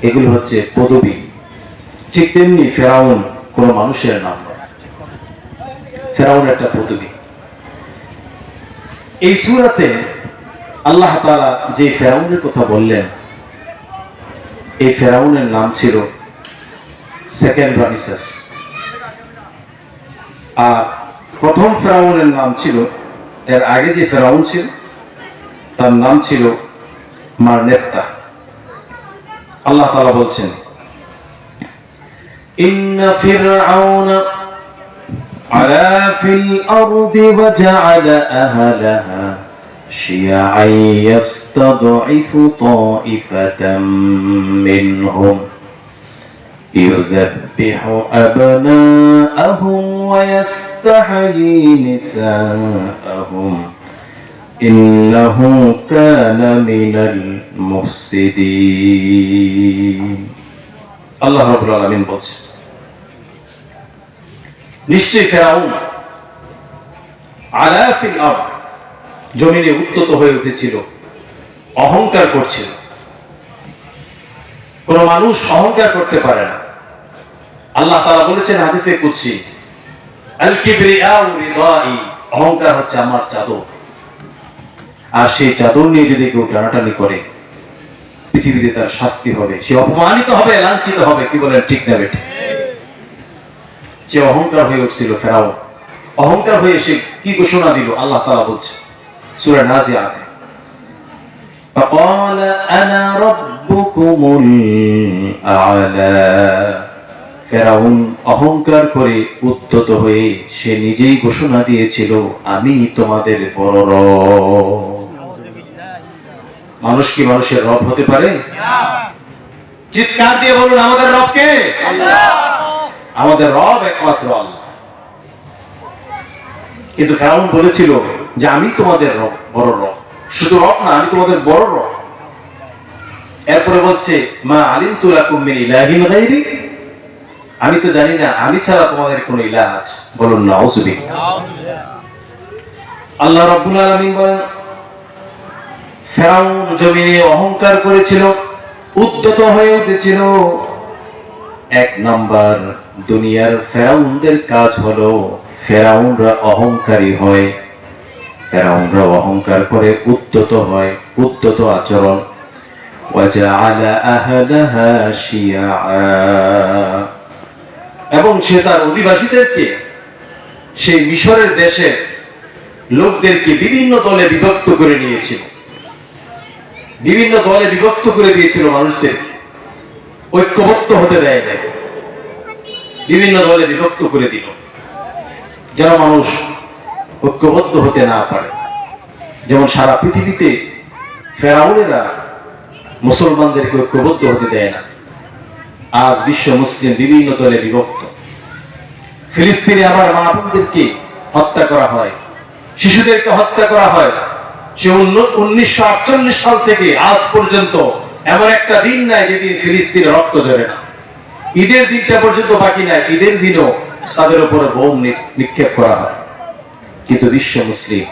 এগুলো হচ্ছে পদবী। ঠিক তেমনি ফেরাউন কোন মানুষের নাম নয়, ফেরাউন একটা পদবী। এই সূরাতে আল্লাহ তাআলা যে ফেরাউনের কথা বললেন, এই ফেরাউনের নাম ছিল সেকেন্ড রামিসেস। আর প্রথম ফেরাউনের নাম ছিল, এর আগে যে ফেরাউন ছিল তার নাম ছিল মারনেত্তা। আল্লাহ তাআলা বলছেন, ইন্না ফিরআউনা আলা ফিল আরদি ওয়া জাআলা আহলাহা শিয়াআন ইয়াস্তাদঈফু তাঈফাতাম মিনহুম ইউযাব্বিহু আবনাআহুম ওয়া ইয়াস্তাহয়ী নিসাআহুম ইন্নাহু কানা মিনাল মুফসিদিন। আল্লাহ রাব্বুল আলামিন বলছেন, নিশ্চয়ই ফেরাউন আলা ফিল আরদ, জমিনে উত্তত হয়ে উঠেছিল, অহংকার করছিল। কোন মানুষ অহংকার করতে পারে না। আল্লাহ তাআলা বলেছেন হাদিসে কুদসি, আল কিবরিয়াউ রিদাই, অহংকার হচ্ছে আমার চাদর। আর সেই চাদর নিয়ে যদি কেউ টানাটানি করে, পৃথিবীতে তার শাস্তি হবে, সে অপমানিত হবে, লাঞ্ছিত হবে। কি বলেন, ঠিক না বেঠিক? সে অহংকার হয়ে উঠছিল ফেরাউন। অহংকার হয়ে সে কি ঘোষণা দিল? আল্লাহ তাআলা বলছে সূরা নাজিআতে, ফাকাল আনা রাব্বুকুমুল আ'লা। ফেরাউন অহংকার করে উদ্ধত হয়ে সে নিজেই ঘোষণা দিয়েছিল, আমি তোমাদের বড় রব। মানুষ কি মানুষের রব হতে পারে? চিৎকার দিয়ে বলুন, আমাদের রব কে? আল্লাহ। আমাদের রব একমাত্র আল্লাহ। কিন্তু ফেরাউন বলেছিল যে আমি তোমাদের রব, বড় রব। শুধু রব না, আমি তোমাদের বড় রব। এরপরে বলছে, মা আলিমতু লাকুম মিন ইলাহিন গায়রি, আমি তো জানি না আমি ছাড়া তোমাদের কোন ইলাহ আছে। বলুন নাউযুবিল্লাহ। আল্লাহ রাব্বুল আলামিন বলেন, ফেরাউন জমিনে অহংকার করেছিল, উদ্ধত হয়ে উঠেছিল। এক নাম্বার দুনিয়ার ফেরাউনদের কাজ হলো, ফেরাউনরা অহংকারী হয়, ফেরাউনরা অহংকার করে, উদ্ধত হয়, উদ্ধত আচরণ। ওয়াজআলা আহলাহা শিয়াআ, এবং সে তার অধিবাসীদেরকে, সেই মিশরের দেশের লোকদেরকে বিভিন্ন দলে বিভক্ত করে নিয়েছিল, বিভিন্ন দলে বিভক্ত করে দিয়েছিল মানুষদেরকে, ঐক্যবদ্ধ হতে দেয় নাই, বিভিন্ন দলে বিভক্ত করে দিল যেন মানুষ ঐক্যবদ্ধ হতে না পারে। যেমন সারা পৃথিবীতে ফেরাউনেরা মুসলমানদেরকে ঐক্যবদ্ধ হতে দেয় না। আজ বিশ্ব মুসলিম বিভিন্ন দলে বিভক্ত। ফিলিস্তিনে আবার মা বোনদেরকে হত্যা করা হয়, শিশুদেরকে হত্যা করা হয়। সে 1948 সাল থেকে আজ পর্যন্ত এমন একটা দিন নাই যেদিন ফিলিস্তিনে রক্ত ঝরে না। ঈদের দিনটা পর্যন্ত বাকি নাই, ঈদের দিনও তাদের উপরে বোম নিক্ষেপ করা হয়। কিন্তু বিশ্ব মুসলিম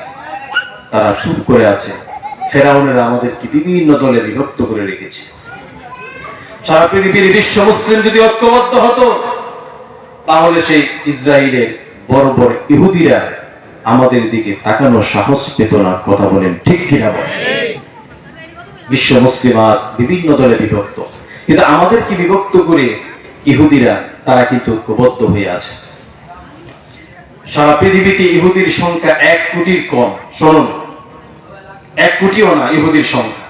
তারা চুপ করে আছে। ফেরাউনেরা আমাদেরকে বিভিন্ন দলে বিভক্ত করে রেখেছে। সারা পৃথিবীর বিশ্ব মুসলিম যদি ঐক্যবদ্ধ হতো, তাহলে সেই ইসরায়েলের বড় বড় ইহুদিরা আমাদের দিকে তাকানোর সাহস পেত না। কথা বলেন ঠিক কিনা বলেন? বিশ্ব মুসলিম আজ বিভিন্ন দলে বিভক্ত, কিন্তু আমাদেরকে বিভক্ত করে ইহুদিরা তারা কিন্তু ঐক্যবদ্ধ হয়ে আছে। সারা পৃথিবীতে ইহুদির সংখ্যা 1 কোটির কম। শুনুন, 1 কোটিও না ইহুদির সংখ্যা,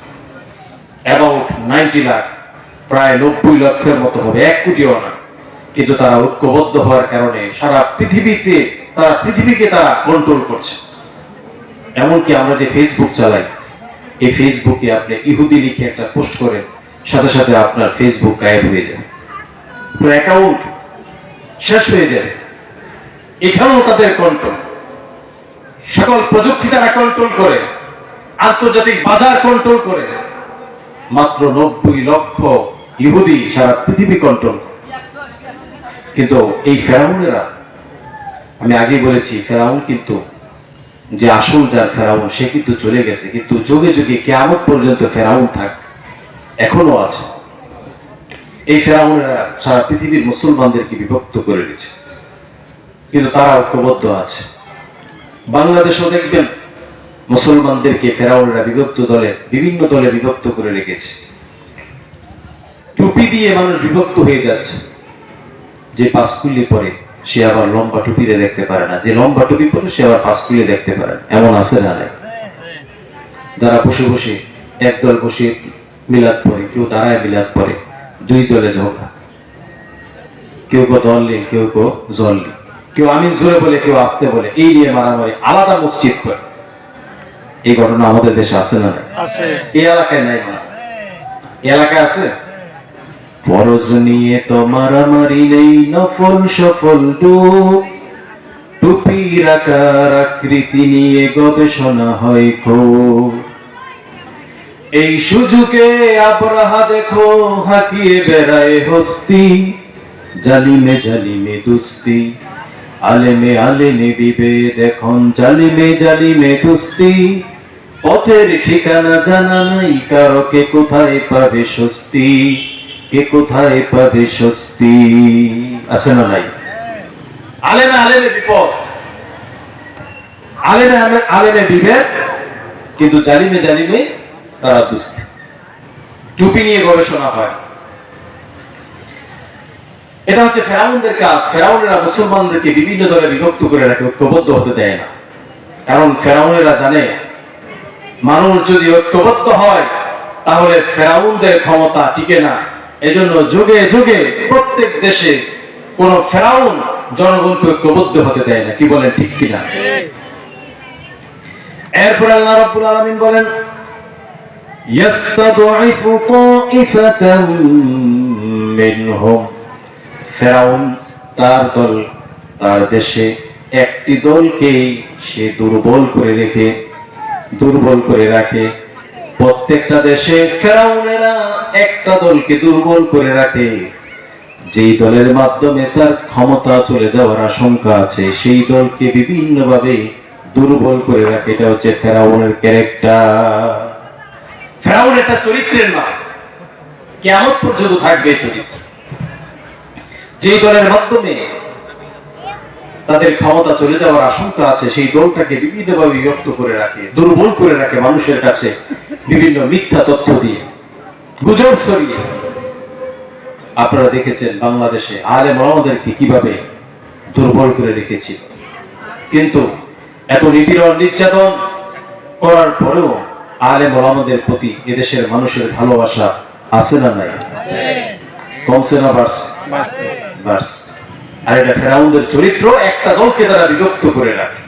অ্যাবাউট 90 লাখ, প্রায় 90 লক্ষের মতো হবে, 1 কোটিও না। কিন্তু তারা ঐক্যবদ্ধ হওয়ার কারণে সারা পৃথিবীতে তারা পৃথিবীকে তারা কন্ট্রোল করছে। এমনকি আমরা যে ফেসবুক চালাই, এই ফেসবুকে আপনি ইহুদি লিখে একটা পোস্ট করেন, সাথে সাথে আপনার ফেসবুক গায়েব হয়ে যাবে, আপনার অ্যাকাউন্ট শেষ হয়ে যাবে। এখানেও তাদের কন্ট্রোল। সকল প্রযুক্তি তারা কন্ট্রোল করে, আন্তর্জাতিক বাজার কন্ট্রোল করে। মাত্র 90 লক্ষ ইহুদি সারা পৃথিবী কন্ট্রোল করে। কিন্তু এই ফেরাউনেরা, আমি আগে বলেছি, ফেরাউন কিন্তু যে আসল যার ফেরাউন সে কিন্তু চলে গেছে, কিন্তু যুগে যুগে কিয়ামত পর্যন্ত ফেরাউন থাক, এখনো আছে। এই ফেরাউনেরা সারা পৃথিবীর মুসলমানদেরকে বিভক্ত করে দিয়েছে, কিন্তু তারা ঐক্যবদ্ধ আছে। বাংলাদেশেও দেখবেন মুসলমানদেরকে ফেরাউনেরা বিভিন্ন দলে বিভক্ত করে রেখেছে। টুপি দিয়ে মানুষ বিভক্ত হয়ে যাচ্ছে। যে পাঁচকুলি পরে সে আবার লম্বা টুপিতে দেখতে পারে না, যে লম্বা টুপি পরে সে আবার পাঁচকুলি দেখতে পারে না, এমন আছে না? যারা বসে বসে একদল বসে মিলাদ পড়ে, কেউ দাঁড়ায় মিলাদ পড়ে, দুই দলে ঝগড়া, কেউ দল নেই, কেউ জল নেই, কেউ আমিন জোরে বলে, কেউ আসতে বলে, এই নিয়ে মারামারি, আলাদা মসজিদ করে। এই ঘটনা আমাদের দেশে আছে না? এই এলাকায় নাই না? এই এলাকায় আছে? ফরজ নিয়ে তো মারামারি নেই, নফল সফল টুপির আকার আকৃতি নিয়ে গবেষণা হয় খুব। এই সুযোগে আবরাহা দেখো হাকিয়ে বেড়ায় হস্তি, জালিমে জালিমে দুস্তি, আলেমে আলেমে বিভেদ এখন জালিমে জালিমে দুস্তি। পথের ঠিকানা জানা নাই কারো, কে কোথায় পাবে স্বস্তি, কে কোথায় পাবে স্বস্তি। আছে না নাই? আলেমে আলেমে বিপদ, আলেমে আলেমে বিভেদ, কিন্তু জালিমে জালিমে তারা দুস্তি। টুপি নিয়ে গবেষণা হয়। এটা হচ্ছে ফেরাউনদের কাজ। ফেরাউনেরা মুসলমানদেরকে বিভিন্ন দলে বিভক্ত করে রাখে, ঐক্যবদ্ধ হতে দেয় না। কারণ ফেরাউনেরা জানে মানুষ যদি ঐক্যবদ্ধ হয় তাহলে ফেরাউনদের ক্ষমতা টিকে না। এজন্য যুগে যুগে প্রত্যেক দেশে কোন ফেরাউন জনগণকে ঐক্যবদ্ধ হতে দেয় না। কি বলেন, ঠিক কিনা? এরপর আল্লাহ রাব্বুল আলামিন বলেন, ইয়াস্তাদঈফু তাঈফাতাম মিনহুম, ফেরাউন তার দল, তার দেশে একটি দলকে সে দুর্বল করে রাখে। প্রত্যেকটা দেশে ফেরাউনেরা একটা দলকে দুর্বল করে রাখে। যেই দলের মাধ্যমে তার ক্ষমতা চলে যাওয়ার আশঙ্কা আছে, সেই দলকে বিভিন্নভাবে দুর্বল করে রাখে। এটা হচ্ছে ফেরাউনের ক্যারেক্টার। ফেরাউন একটা চরিত্রের নাম, কিয়ামত পর্যন্ত থাকবে চরিত্র। যেই দলের মাধ্যমে তাদের ক্ষমতা চলে যাওয়ার আশঙ্কা আছে, সেই দলটাকে বিভিন্নভাবে বিভক্ত করে রাখে, দুর্বল করে রাখে, মানুষের কাছে বিভিন্ন মিথ্যা তথ্য দিয়ে, গুজব ছড়িয়ে। আপনারা দেখেছেন বাংলাদেশে আলেম ওলামাদেরকে কিভাবে দুর্বল করে রেখেছি, কিন্তু এত নিপীড়ন নির্যাতন করার পরেও আলেম ওলামাদের প্রতি এদেশের মানুষের ভালোবাসা আছে না নাই? কমছে না বাড়ছে? আর এটা ফেরাউনদের চরিত্র, একটা দলকে তারা বিভক্ত করে রাখে।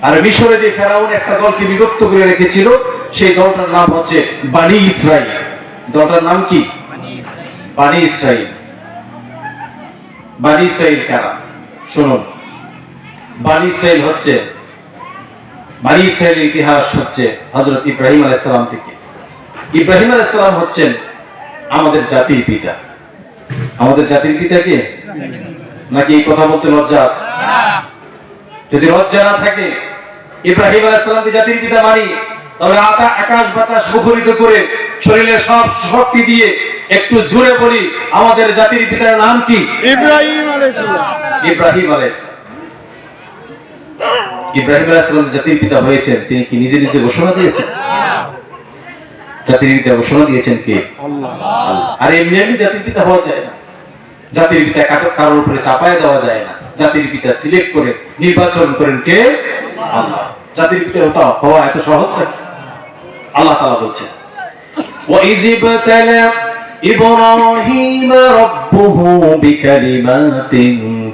আর মিশরে যে ফেরাউন একটা দলকে বিভক্ত করে রেখেছিল, সেই দলটার নাম হচ্ছে বানি ইসরাইল। দলটার নাম কি? বানি ইসরাইল। বানি ইসরাইল কারা? শুনুন, বানি ইসরাইলের ইতিহাস হচ্ছে হযরত ইব্রাহিম আলাইহিস সালাম থেকে। ইব্রাহিম আলাইহিস সালাম হচ্ছেন আমাদের জাতির পিতা। আমাদের জাতির পিতা কে? নাকি এই কথা বলতে লজ্জা আছে? যদি লজ্জা না থাকে, ইব্রাহিম আলাইহিস সালামকে জাতির পিতা মানি, তাহলে আকাশ বাতাস মুখরিত করে শরীরের সব শক্তি দিয়ে একটু জোরে বলি, আমাদের জাতির পিতার নাম কি? ইব্রাহিম আলাইহিস সালাম। ইব্রাহিম আলাইহিস সালাম জাতির পিতা হয়েছেন, তিনি কি নিজে নিজে ঘোষণা দিয়েছেন? জাতির পিতা ঘোষণা দিয়েছেন কে? আল্লাহ। আর এমনি এমনি জাতির পিতা হওয়া যায় না। জাতির পিতা কারোর উপরে চাপায় দেওয়া যায় না। জাতির পিতা সিলেক্ট করে নির্বাচন করেন কে? আল্লাহ। জাতির পিতা হওয়া এত সহজ নাকি? আল্লাহ তাআলা বলছেন, وَإِذِ ابْتَلَى إِبْرَاهِيمَ رَبُّهُ بِكَلِمَاتٍ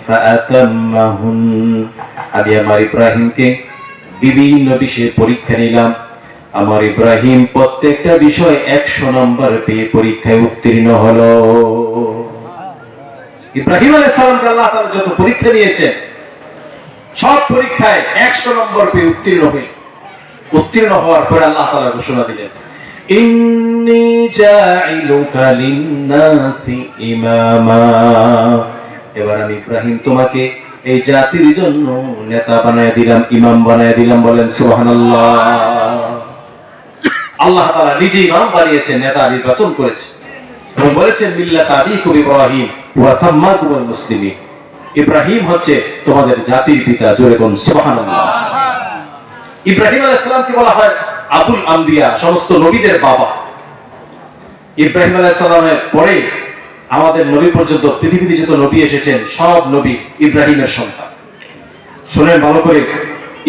فَأَتَمَّهُنَّ, আমি আমার ইব্রাহিমকে বিভিন্ন বিষয়ে পরীক্ষা নিলাম। আমার ইব্রাহিম প্রত্যেকটা বিষয় 100 নম্বর পেয়ে পরীক্ষায় উত্তীর্ণ হলো। ইব্রাহিম আলাইহিস সালামকে আল্লাহ তাআলা যত পরীক্ষা নিয়েছেন, সব পরীক্ষায় 100 নম্বর পেয়ে উত্তীর্ণ হওয়ার পরে আল্লাহ তাআলা ঘোষণা দিলেন, ইন্নী জাইলুকা লিন-নাসি ইমামা, এবার আমি ইব্রাহিম তোমাকে এই জাতির জন্য নেতা বানায় দিলাম, ইমাম বানায় দিলাম। বলেন সুবহানাল্লাহ। আল্লাহ তাআলা নিজে ইমাম বানিয়েছেন, নেতা নির্বাচন করেছে। এবং বলেছেন মিল্লাত আবিকুম ইব্রাহিম ওয়া সাম্মাকুমুল মুসলিমিন, ইব্রাহিম হচ্ছে তোমাদের জাতির পিতা। জোরে বলুন সুবহানাল্লাহ। ইব্রাহিম আলাইহিস সালামকে বলা হয় আবুল আম্বিয়া, সমস্ত নবীদের বাবা। ইব্রাহিম আলাইহিস সালামের পরে আমাদের নবী পর্যন্ত পৃথিবীতে যত নবী এসেছেন সব নবী ইব্রাহিমের সন্তান। শুনেন ভালো করে,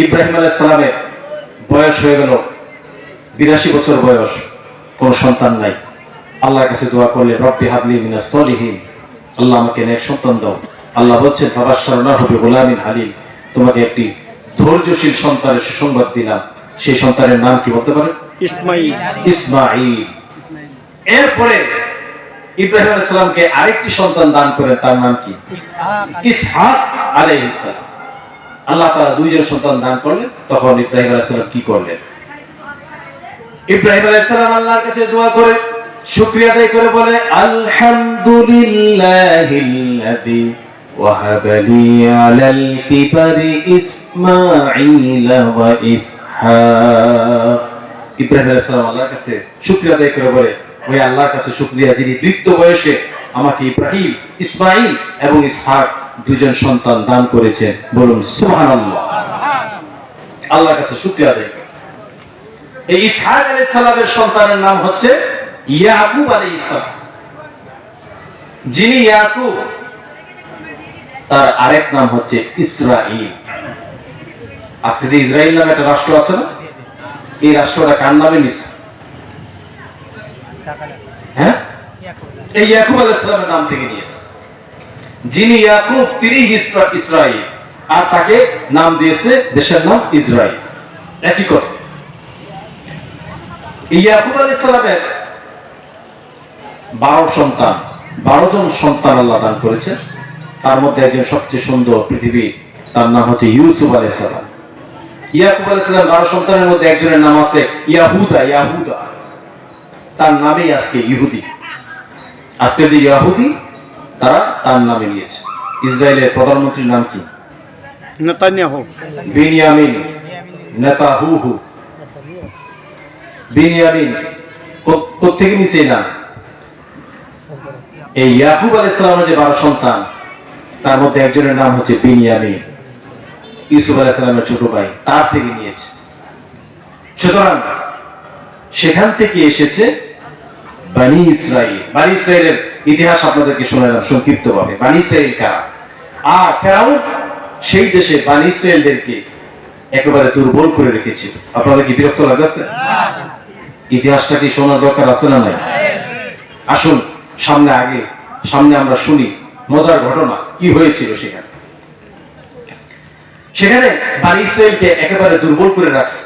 ইব্রাহিম আলাইহিস সালামের বয়স হয়ে গেল 82 বছর বয়স, কোন সন্তান নাই। আল্লাহর কাছে দোয়া করলে রব্বি হাবলি মিনাস সলিহিন, আল্লাহ আমাকে নেক সন্তান দাও। আল্লাহ বলছেন ফাবাশশারনাহু বিগুলামিন হালিম, তোমাকে একটি ধৈর্যশীল সন্তানের সুসংবাদ দিলাম। সেই সন্তানের নাম কি বলতে পারেন? ইসমাঈল। ইসমাঈল। এরপরে ইব্রাহিম আলাইহিস সালামকে আরেকটি সন্তান দান করেন, তার নাম কি? ইসহাক আলাইহিস সালাম। আল্লাহ তাআলা দুইজন সন্তান দান করলেন। তখন ইব্রাহিম আলাইহিস সালাম কি করলেন? ইব্রাহিম আলাইহিস সালাম আল্লাহর কাছে দোয়া করে শুকরিয়া আদায় করে বলে আলহামদুলিল্লাহিল্লাযী ওয়াহাবা লি আলাল কিবারি ইসমাঈল ওয়া ইসহাক। ইব্রাহিম আলাইহিস সালাম আল্লাহর কাছে শুকরিয়া আদায় করে বলে, ওই আল্লাহর কাছে শুকরিয়া যিনি বৃদ্ধ বয়সে আমাকে ইব্রাহিম, ইসমাঈল এবং ইসহাক দুইজন সন্তান দান করেছেন। বলুন সুবহানাল্লাহ। আল্লাহর কাছে শুকরিয়া আদায় করে এই ইসহাক আলাইহিস সালামের সন্তানের নাম হচ্ছে ইয়াকুব আলাইহিস সালাম। যিনি ইয়াকুব, তার আরেক নাম হচ্ছে ইসরাঈল। আজকে যে ইসরাইল নামে একটা রাষ্ট্র আছে না, এই রাষ্ট্রটা কার নামে নিচ্ছে? হ্যাঁ, এই ইয়াকুব আলাইহিস সালামের নাম থেকে নিয়েছে। যিনি ইয়াকুব তিনি ইসরাঈল, আর তাকে নাম দিয়েছে দেশের নাম ইসরাইল। একই কথা। ইয়াকুব আলাইহিস সালামের 12 সন্তান, 12 জন সন্তান আল্লাহ দান করেছে। তার মধ্যে একজন সবচেয়ে সুন্দর পৃথিবী, তার নাম হচ্ছে ইউসুফ আলাইহিস সালাম। ইয়াকুব আলাইহিস সালাম 12 সন্তানের মধ্যে একজনের নাম আছে ইয়াহুদা। ইয়াহুদা তার নামেই আজকে ইহুদি। আজকে যে ইহুদি তারা তার নামে নিয়েছে। ইসরায়েলের প্রধানমন্ত্রীর নাম কি? নেতানিয়াহু। বেনিয়ামিন নেতাহুহু। বেনিয়ামিন কোত্থেকে নিছে না? এই ইয়াকুব আলাইহিস সালামের যে 12 সন্তান, তার মধ্যে একজনের নাম হচ্ছে বেনিয়ামিন, ইউসুফ আলাইহিস সালামের ছোট ভাই, তার থেকে নিয়েছে। সুতরাং সেখান থেকে এসেছে বনি ইসরাইল। বনি ইসরাইলের ইতিহাস আপনাদেরকে শোনালাম সংক্ষিপ্তভাবে। বনি ইসরাইল কারা? আর ফেরাউন সেই দেশে বনি ইসরাইলদেরকে একেবারে দুর্বল করে রেখেছিল। আপনাদের কি বিরক্ত লাগছে? ইতিহাসটা কি শোনার দরকার আছে না নাই? আসুন সামনে আমরা শুনি মজার ঘটনা কি হয়েছিল সেখানে। সেখানে বনি ইসরাইলকে একেবারে দুর্বল করে রাখছে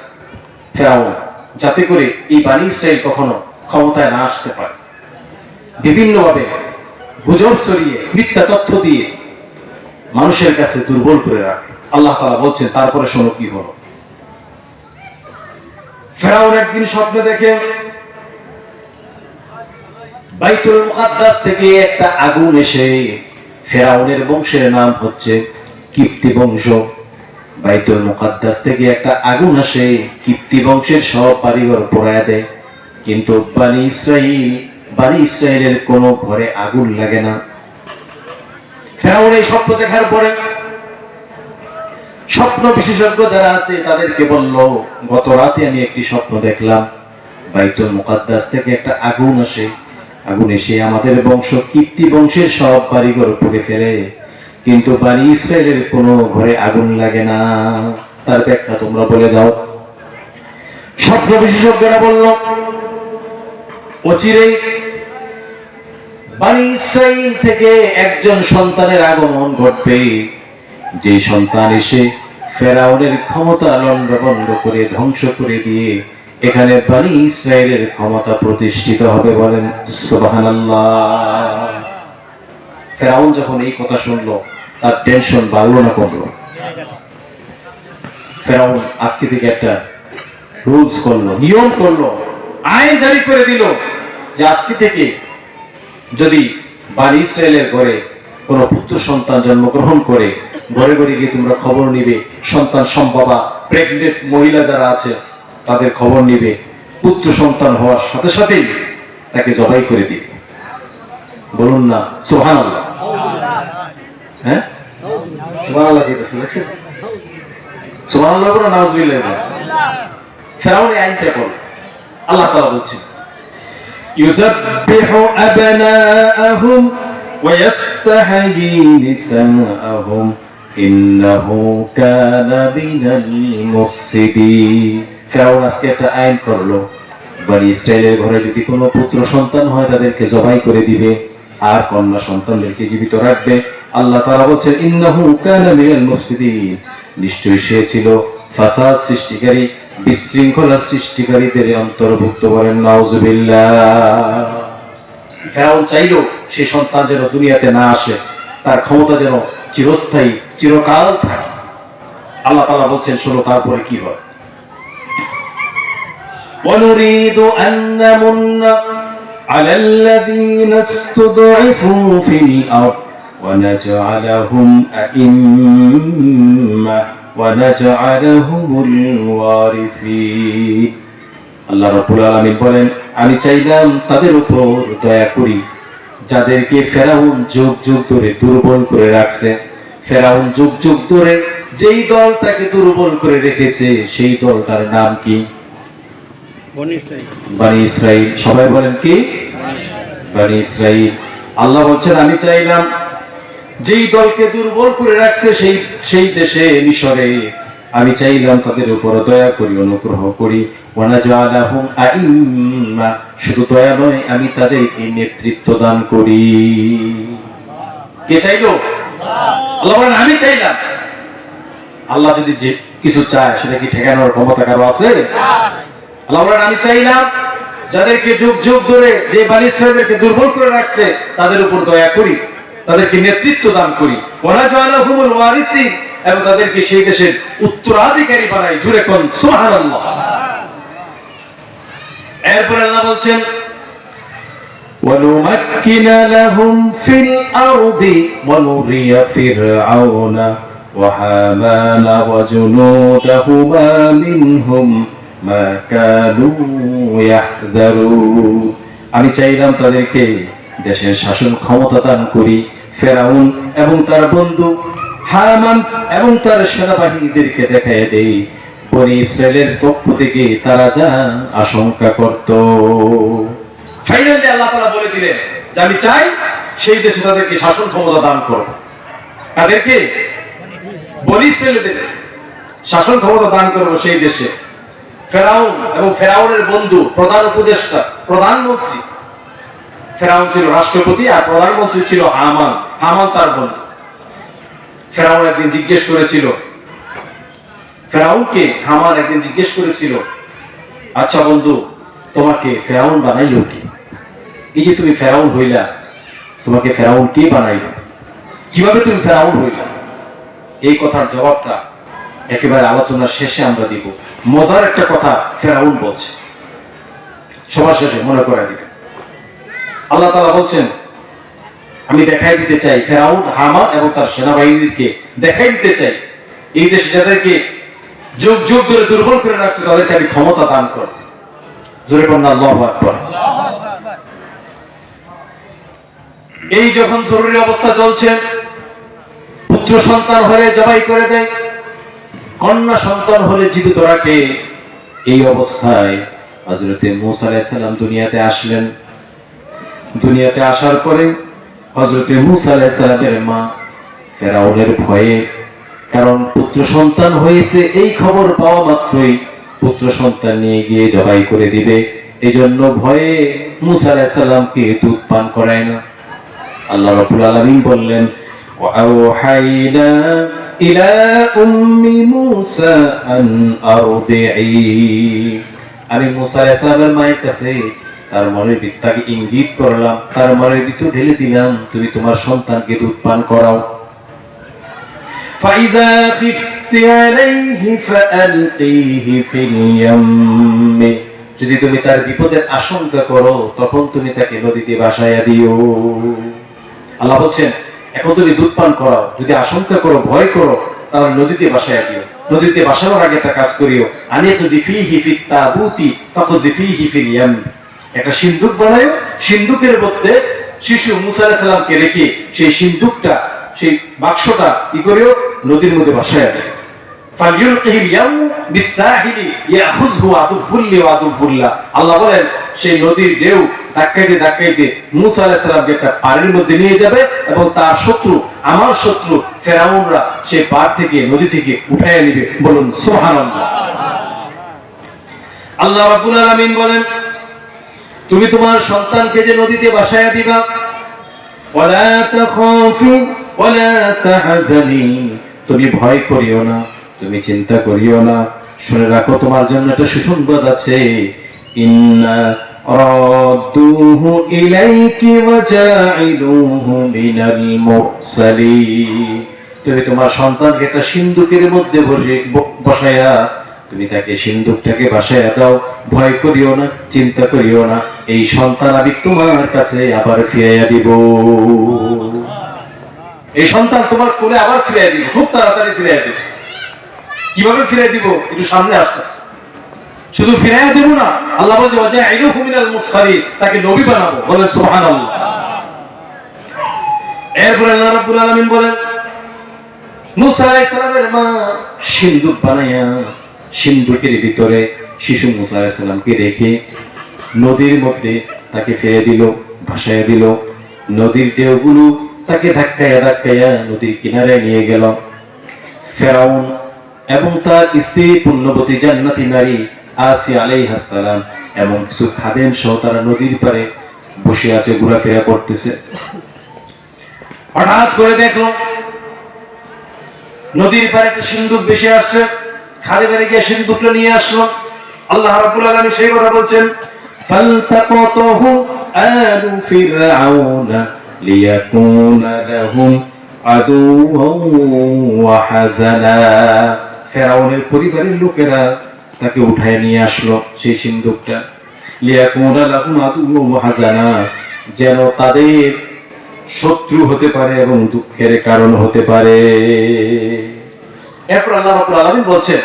ফেরাউন, যাতে করে এই বনি ইসরাইল কখনো ক্ষমতায় না আসতে পারে। বিভিন্নভাবে গুজব ছড়িয়ে মিথ্যা তথ্য দিয়ে মানুষের কাছে দুর্বল করে রাখে। আল্লাহ তাআলা বলছেন, তারপরে শোনো কি হলো। ফেরাউন একদিন স্বপ্নে দেখে বাইতুল মুকাদ্দাস থেকে একটা আগুন এসে, ফেরাউনের বংশের নাম হচ্ছে কিপ্তি বংশ। বাইতুল মুকাদ্দাস থেকে একটা আগুন আসে, কিপ্তি বংশের সব বাড়িঘর পোড়ায় দেয়। কিন্তু বনি ইসরাইলের কোন ঘরে আগুন লাগে না। ফেরাউন এই স্বপ্ন দেখার পরে স্বপ্ন বিশেষজ্ঞ যারা আছে তাদেরকে বলল, গত রাতে আমি একটি স্বপ্ন দেখলাম, বাইতুল মুকাদ্দাস থেকে একটা আগুন আসে, আগুন এসে আমাদের বংশ কিপ্তি বংশের সব বাড়িঘর পুড়ে ফেলে, কিন্তু বনি ইসরাইলের কোন ঘরে আগুন লাগে না। তার ব্যাখ্যা তোমরা বলে দাও। স্বপ্ন বিশেষজ্ঞরা বলল, অচিরেই বনি ইসরাইল থেকে একজন সন্তানের আগমন ঘটবে, যে সন্তান এসে ফেরাউনের ক্ষমতা লণ্ডভণ্ড করে ধ্বংস করে দিয়ে এখানে বনি ইসরাইলের ক্ষমতা প্রতিষ্ঠিত হবে। বলেন সুবহানাল্লাহ। ফেরাউন যখন এই কথা শুনলো, তার টেনশন বাড়লো না কমলো? ফেরাউন আজকে থেকে একটা রুলস করলো, নিয়ম করলো, আইন জারি করে দিল যে আজকে থেকে যদি বনি ইসরাইলের ঘরে কোনো পুত্র সন্তান জন্মগ্রহণ করে, ঘরে ঘরে গিয়ে তোমরা খবর নিবে, সন্তান সম্ভবা প্রেগনেন্ট মহিলা যারা আছে তাদের খবর নিবে, পুত্র সন্তান হওয়ার সাথে সাথেই তাকে জবাই করে দিবে। বলুন না সুবহানাল্লাহ। হ্যাঁ সুবহানাল্লাহ কইতেছেন, দেখছেন? সুবহানাল্লাহ বলো, নাউযুবিল্লাহ বলো। ফেরাউন এই আইনটা করল। আল্লাহ তাআলা বলছেন ইউসাব্বিহু আবনাআহুম ওয়া ইস্তাহয়ী নিসাআহুম ইন্নাহু কানা মিনাল মুফসিদিন। ফেরাউন আজকে একটা আইন করলো, বনি ইসরায়েলের ঘরে যদি কোনো পুত্র সন্তান হয় তাদেরকে জবাই করে দিবে, আর কন্যা সন্তানদেরকে জীবিত রাখবে। আল্লাহ তাআলা বলছেন ইন্নাহু কানা মিনাল মুফসিদিন, নিশ্চয়ই সে ছিল ফাসাদ সৃষ্টিকারী, বিশৃঙ্খলা সৃষ্টিকারীদের অন্তর্ভুক্ত। বলেন নাউযুবিল্লাহ। ফেরাউন চাইল সেই সন্তান যেন দুনিয়াতে না আসে, তার ক্ষমতা যেন চিরস্থায়ী চিরকাল থাকে। আল্লাহ তাআলা বলছেন শোনো তারপরে কি হয়। وَنُرِيدُ أَن نَّمُنَّ عَلَى الَّذِينَ اسْتُضْعِفُوا فِي الْأَرْضِ وَنَجْعَلَهُمْ أَئِمَّةً وَنَجْعَلَهُمُ الْوَارِثِينَ। আল্লাহ রাব্বুল আলামিন বলেন আমি চাইলাম তাদের উপর দয়া করি যাদেরকে ফেরাউন যুগ যুগ ধরে দুর্বল করে রাখছে। ফেরাউন যুগ যুগ ধরে যেই দল তাকে দুর্বল করে রেখেছে সেই দলটার নাম কি? বনি ইসরাইল। সবাই বলেন কি? বনি ইসরাইল। আল্লাহ বলছেন আমি চাইলাম যেই দলকে দুর্বল করে রাখছে সেই দেশে মিশরে আমি চাইলাম তাদের উপর দয়া করি, অনুগ্রহ করি। ওয়ানাজআলাহুম আইম্মা, শুধু দয়া নয় আমি তাদেরকে নেতৃত্ব দান করি। কে চাইলো? আল্লাহ বলেন আমি চাইলাম। আল্লাহ যদি যে কিছু চায় সেটা কি ঠেকানোর ক্ষমতা কারো আছে? আল্লাহ বলেন আমি চাইলাম যাদেরকে যুগ যুগ ধরে যে বনি ইসরাইলকে দুর্বল করে রাখছে তাদের উপর দয়া করি, তাদেরকে নেতৃত্ব দান করি। ওয়ানাজআলাহুমুল ওয়ারিসিন, এবং তাদেরকে সেই দেশের উত্তরাধিকারী বানাই। জুড়ে কোন সুবহানাল্লাহ। এরপর আল্লাহ বলছেন ওয়ানুমাক্কিনা লাহুম ফিল আরদি ওয়ানুরিয়া ফিরআউনা ওয়া হামানা ওয়া জুনুদাহুমা মিনহুম মা কানু ইয়াহযারুন। আমি চাইলাম তাদেরকে দেশের শাসন ক্ষমতা দান করি। ফেরাউন এবং তার বন্ধু হামান এবং তার সেনাবাহিনীদেরকে দেখায় দেই বনি ইসরায়েলের পক্ষ থেকে তারা যা আশঙ্কা করত। ফাইনালি আল্লাহ তাআলা বলে দিলেন যে আমি চাই সেই দেশে তাদেরকে শাসন ক্ষমতা দান করব। তাদেরকে বনি ইসরায়েলদের শাসন ক্ষমতা দান করব সেই দেশে। ফেরাউন এবং ফেরাউনের বন্ধু প্রধান উপদেষ্টা প্রধানমন্ত্রী, ফেরাউন ছিল রাষ্ট্রপতি আর প্রধানমন্ত্রী ছিল হামান। হামান তার বন্ধু। ফেরাউন একদিন জিজ্ঞেস করেছিল ফেরাউনকে, হামান একদিন জিজ্ঞেস করেছিল আচ্ছা বন্ধু তোমাকে ফেরাউন বানাইলো কি? এই যে তুমি ফেরাউন হইলা, তোমাকে ফেরাউন কে বানাইল? কিভাবে তুমি ফেরাউন হইলা? এই কথার জবাবটা একেবারে আলোচনার শেষে আমরা দিব। মজার একটা কথা ফেরাউন বলছে, সবার শেষে মনে করে দিবে। আল্লাহ তাআলা বলছেন আমি দেখাই দিতে চাই, ফেরাউন হামান এবং তার সেনাবাহিনীকে দেখাই দিতে চাই এই দেশে যাদেরকে যুগ যুগ ধরে দুর্বল করে রাখছে তাদেরকে আমি ক্ষমতা দান করব। জোরে বলুন আল্লাহু আকবার। এই যখন জরুরি অবস্থা চলছে, পুত্র সন্তান হলে জবাই করে দেয়, কন্যা সন্তান হলে জীবিত রাখে। এই অবস্থায় হযরতে মূসা আলাইহিস সালাম দুনিয়াতে আসলেন। দুনিয়াতে আসার পরে হযরতে মূসা আলাইহিস সালামের মা ফেরাউনের ভয়ে, কারণ পুত্র সন্তান হয়েছে এই খবর পাওয়া মাত্রই পুত্র সন্তান নিয়ে গিয়ে জবাই করে দিবে, এজন্য ভয়ে মূসা আলাইহিস সালামকে দুধ পান করায় না। আল্লাহ রাব্বুল আলামিন বললেন ওয়াআওহাইনা ইলা উম্মি মূসা আন আরদিঈ, আমি মূসা আলাইহিস সালামের মায়ের কাছে তার মনের ভিতরটাকে ইঙ্গিত করলাম, তার মনের ভিতর ঢেলে দিলাম তুমি তোমার সন্তানকে দুধ পান করাও। ফাইযা খিফতি আলাইহি ফাআলকিহি ফিল ইয়াম্মি, যদি তুমি তার বিপদের আশঙ্কা করো তখন তুমি তাকে নদীতে ভাসাইয়া দিও। আল্লাহ বলছেন এখন তুমি দুধ পান করাও, যদি আশঙ্কা করো ভয় করো তাহলে নদীতে ভাসাইয়া দিও। নদীতে ভাসানোর আগে একটা কাজ করিও, আনিয়াতুজি ফিহি ফিত তাবুতি তাকুজি ফিহি ফিল ইয়াম, একটা সিন্দুক বানায়ো, সিন্দুকের মধ্যে শিশু মুসা আলাইহিস সালামকে রেখে সেই সিন্দুকটা, সেই বাক্সটা কি করেও নদীর মধ্যে ভাসায় দেয়। ফালিউলকিহিল ইয়াম বিসাহিলি ইয়াখুযহু আদুবুল্লি ওয়া আদুবুল্লাহ। আল্লাহ বলেন সেই নদীর ঢেউ ধাক্কাইতে ধাক্কাইতে মুসা আলাইহিস সালামকে একটা পানির মধ্যে নিয়ে যাবে এবং তার শত্রু, আমার শত্রু ফেরাউনরা সেই পার থেকে, নদী থেকে উঠায় নেবে। বলুন সুবহানাল্লাহ। আল্লাহ রাব্বুল আলামিন বলেন, তুমি তোমার সন্তানকে যে নদীতে ভাসায়া দিবা, ওয়ালা তাখাফি ওয়ালা তাহজানি, তুমি ভয় করিও না, তুমি চিন্তা করিও না। শুনে রাখো, তোমার জন্য একটা সুসংবাদ আছে। ইন্না রাদ্দুহু ইলাইকি ওয়া জাইলুহু মিনাল মুরসালিন। তুমি তোমার সন্তানকে একটা সিন্দুকের মধ্যে বসায়া তুমি তাকে সিন্দুকটাকে ভাসায়া দাও। ভয় করিও না, চিন্তা করিও না, এই সন্তান আমি তোমার কাছে আবার ফিরাইয়া দিব। এই সন্তান তোমার কোলে আবার ফিরাইয়া দিব, খুব তাড়াতাড়ি ফিরাইয়া দিব। কিভাবে ফিরাই দিব একটু সামনে আসতেছে। শুধু ফিরাইয়া দেব না, আল্লাহ বলে ওয়াজাইলুহু মিনাল মুরসালিন, তাকে নবী বানাবো। বলেন সুবহানাল্লাহ। এরপরে আল্লাহ রাব্বুল আলামিন বলেন, মুসা আলাইহিস সালামের মা সিন্দুক বানায়া সিন্দুকের ভিতরে শিশু মুসা আলাইহিস সালামকে রেখে নদীর মধ্যে তাকে ফেলে দিল, ভাসাইয়া দিল। নদীর ঢেউগুলো তাকে ধাক্কাইয়া ধাক্কাইয়া নদীর কিনারে নিয়ে গেল। ফেরাউন এবং তার স্ত্রী পুণ্যবতী জান্নাতি নারী আসিয়া আলাইহিস সালাম এবং কিছু খাদেম সহ তারা নদীর পাড়ে বসে আছে, ঘোরাফেরা করতেছে। হঠাৎ করে দেখলো নদীর পাড়ে একটা সিন্দুক ভেসে আসছে। খাদেমেরা গিয়ে সিন্দুকটা নিয়ে আসলো। আল্লাহ রাব্বুল আলামিন সেই কথা বলছেন, ফালতাকাতাহু আলু ফিরআউনা লিয়াকুনা লাহুম আদুওয়ান ওয়া হাযানা। ফেরাউনের পরিবারের লোকেরা তাকে উঠায় নিয়ে আসলো সেই সিন্দুকটা। লিয়াকুনা লাহুম আদুওয়ান ওয়া হাযানা, যেন তাদের শত্রু হতে পারে এবং দুঃখের কারণ হতে পারে। এরপর আল্লাহ রাব্বুল আলামিন বলছেন,